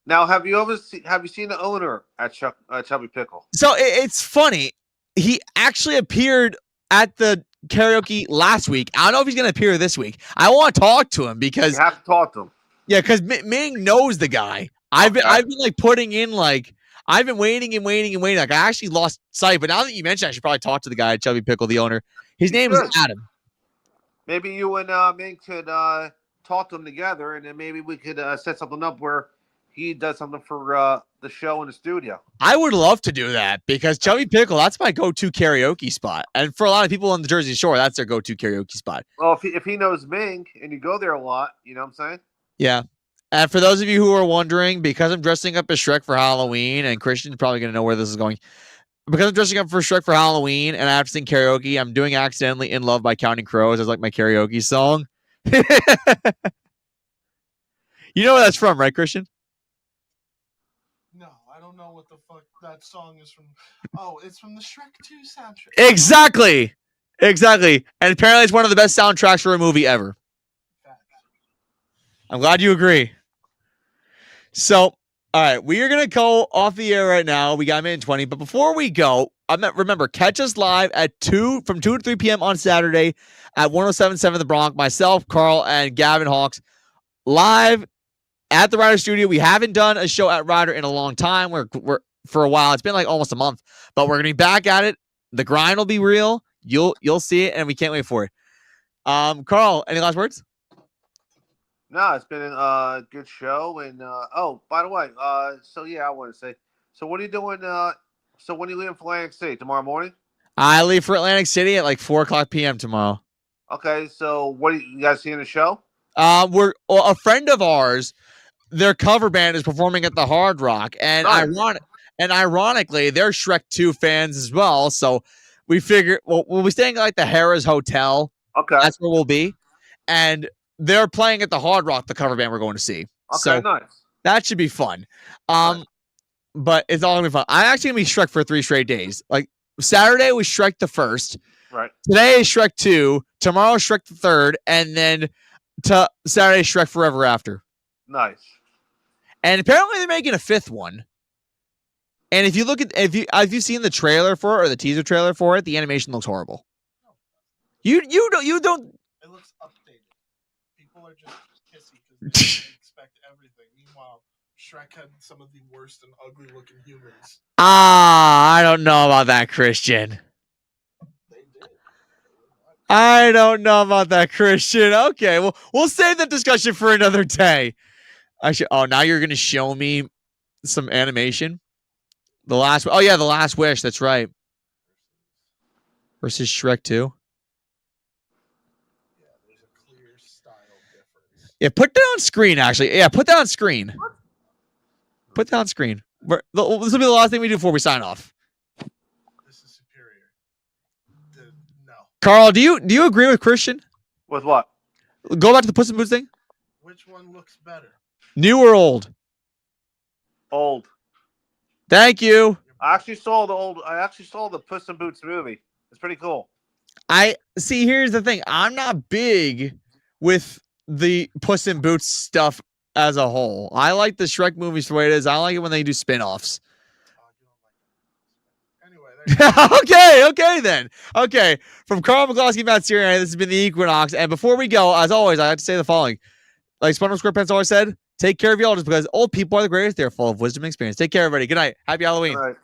B: Now, have you seen the owner at Chubby Pickle?
A: So it's funny. He actually appeared at the karaoke last week. I don't know if he's going to appear this week. I want to talk to him because
B: you have to talk to him.
A: Yeah, because Ming knows the guy. I've been like putting in like I've been waiting. Like I actually lost sight, but now that you mentioned, I should probably talk to the guy at Chubby Pickle, the owner. His name is Adam.
B: Maybe you and Ming could talk to him together, and then maybe we could set something up where he does something for the show in the studio.
A: I would love to do that because Chubby Pickle, that's my go-to karaoke spot. And for a lot of people on the Jersey Shore, that's their go-to karaoke spot.
B: Well, if he knows Ming and you go there a lot, you know what I'm saying?
A: Yeah. And for those of you who are wondering, because I'm dressing up as Shrek for Halloween, and Christian's probably going to know where this is going, because I'm dressing up for Shrek for Halloween and I have to sing karaoke, I'm doing Accidentally in Love by Counting Crows as like my karaoke song. You know where that's from, right, Christian?
C: No, I don't know what the fuck that song is from. Oh, it's from the Shrek 2 soundtrack.
A: Exactly. And apparently it's one of the best soundtracks for a movie ever. I'm glad you agree. So, all right, we are going to go off the air right now. We got a minute and 20. But before we go, remember, catch us live from 2 to 3 p.m. on Saturday at 107.7 The Bronx. Myself, Carl, and Gavin Hawks live at the Ryder Studio. We haven't done a show at Ryder in a long time. We're for a while. It's been like almost a month. But we're going to be back at it. The grind will be real. You'll see it, and we can't wait for it. Carl, any last words?
B: No, it's been a good show. And by the way, I want to say, so what are you doing? So when are you leaving for Atlantic City tomorrow morning?
A: I leave for Atlantic City at like 4:00 p.m. tomorrow.
B: Okay, so what do you guys see in the show?
A: We're a friend of ours. Their cover band is performing at the Hard Rock, and ironically, they're Shrek 2 fans as well. So we figured we'll be staying at like the Harrah's Hotel.
B: Okay,
A: that's where we'll be, and they're playing at the Hard Rock. The cover band we're going to see.
B: Okay,
A: so
B: nice.
A: That should be fun. But it's all gonna be fun. I'm actually gonna be Shrek for 3 straight days. Like Saturday was Shrek the first.
B: Right.
A: Today is Shrek 2. Tomorrow Shrek the third, and then to Saturday Shrek Forever After.
B: Nice.
A: And apparently they're making a 5th one. And if you look at if you've seen the trailer for it or the teaser trailer for it, the animation looks horrible. You don't.
C: It looks updated. People are just pissy because they expect everything. Meanwhile, Shrek had some of the worst and ugly looking humans.
A: I don't know about that, Christian.
C: They did.
A: I don't know about that, Christian. Okay, well, we'll save that discussion for another day. Now you're gonna show me some animation. The Last Wish. That's right. Versus Shrek 2.
C: Yeah, there's a clear style difference.
A: Yeah, put that on screen. Actually, yeah, put that on screen. Put that on screen. This will be the last thing we do before we sign off.
C: This is superior. The No.
A: Carl, do you agree with Christian?
B: With what?
A: Go back to the Puss in Boots thing.
C: Which one looks better?
A: New or old?
B: Old.
A: Thank you.
B: I actually saw the Puss in Boots movie. It's pretty cool.
A: I see. Here's the thing. I'm not big with the Puss in Boots stuff as a whole. I like the Shrek movies the way it is. I like it when they do spin-offs.
C: Anyway, there you go.
A: Okay then. Okay. From Carl Maglowski, Matt Siriani, this has been the Equinox. And before we go, as always, I have to say the following. Like SpongeBob SquarePants always said, take care of y'all just because old people are the greatest. They're full of wisdom and experience. Take care, everybody. Good night. Happy Halloween.
B: All right.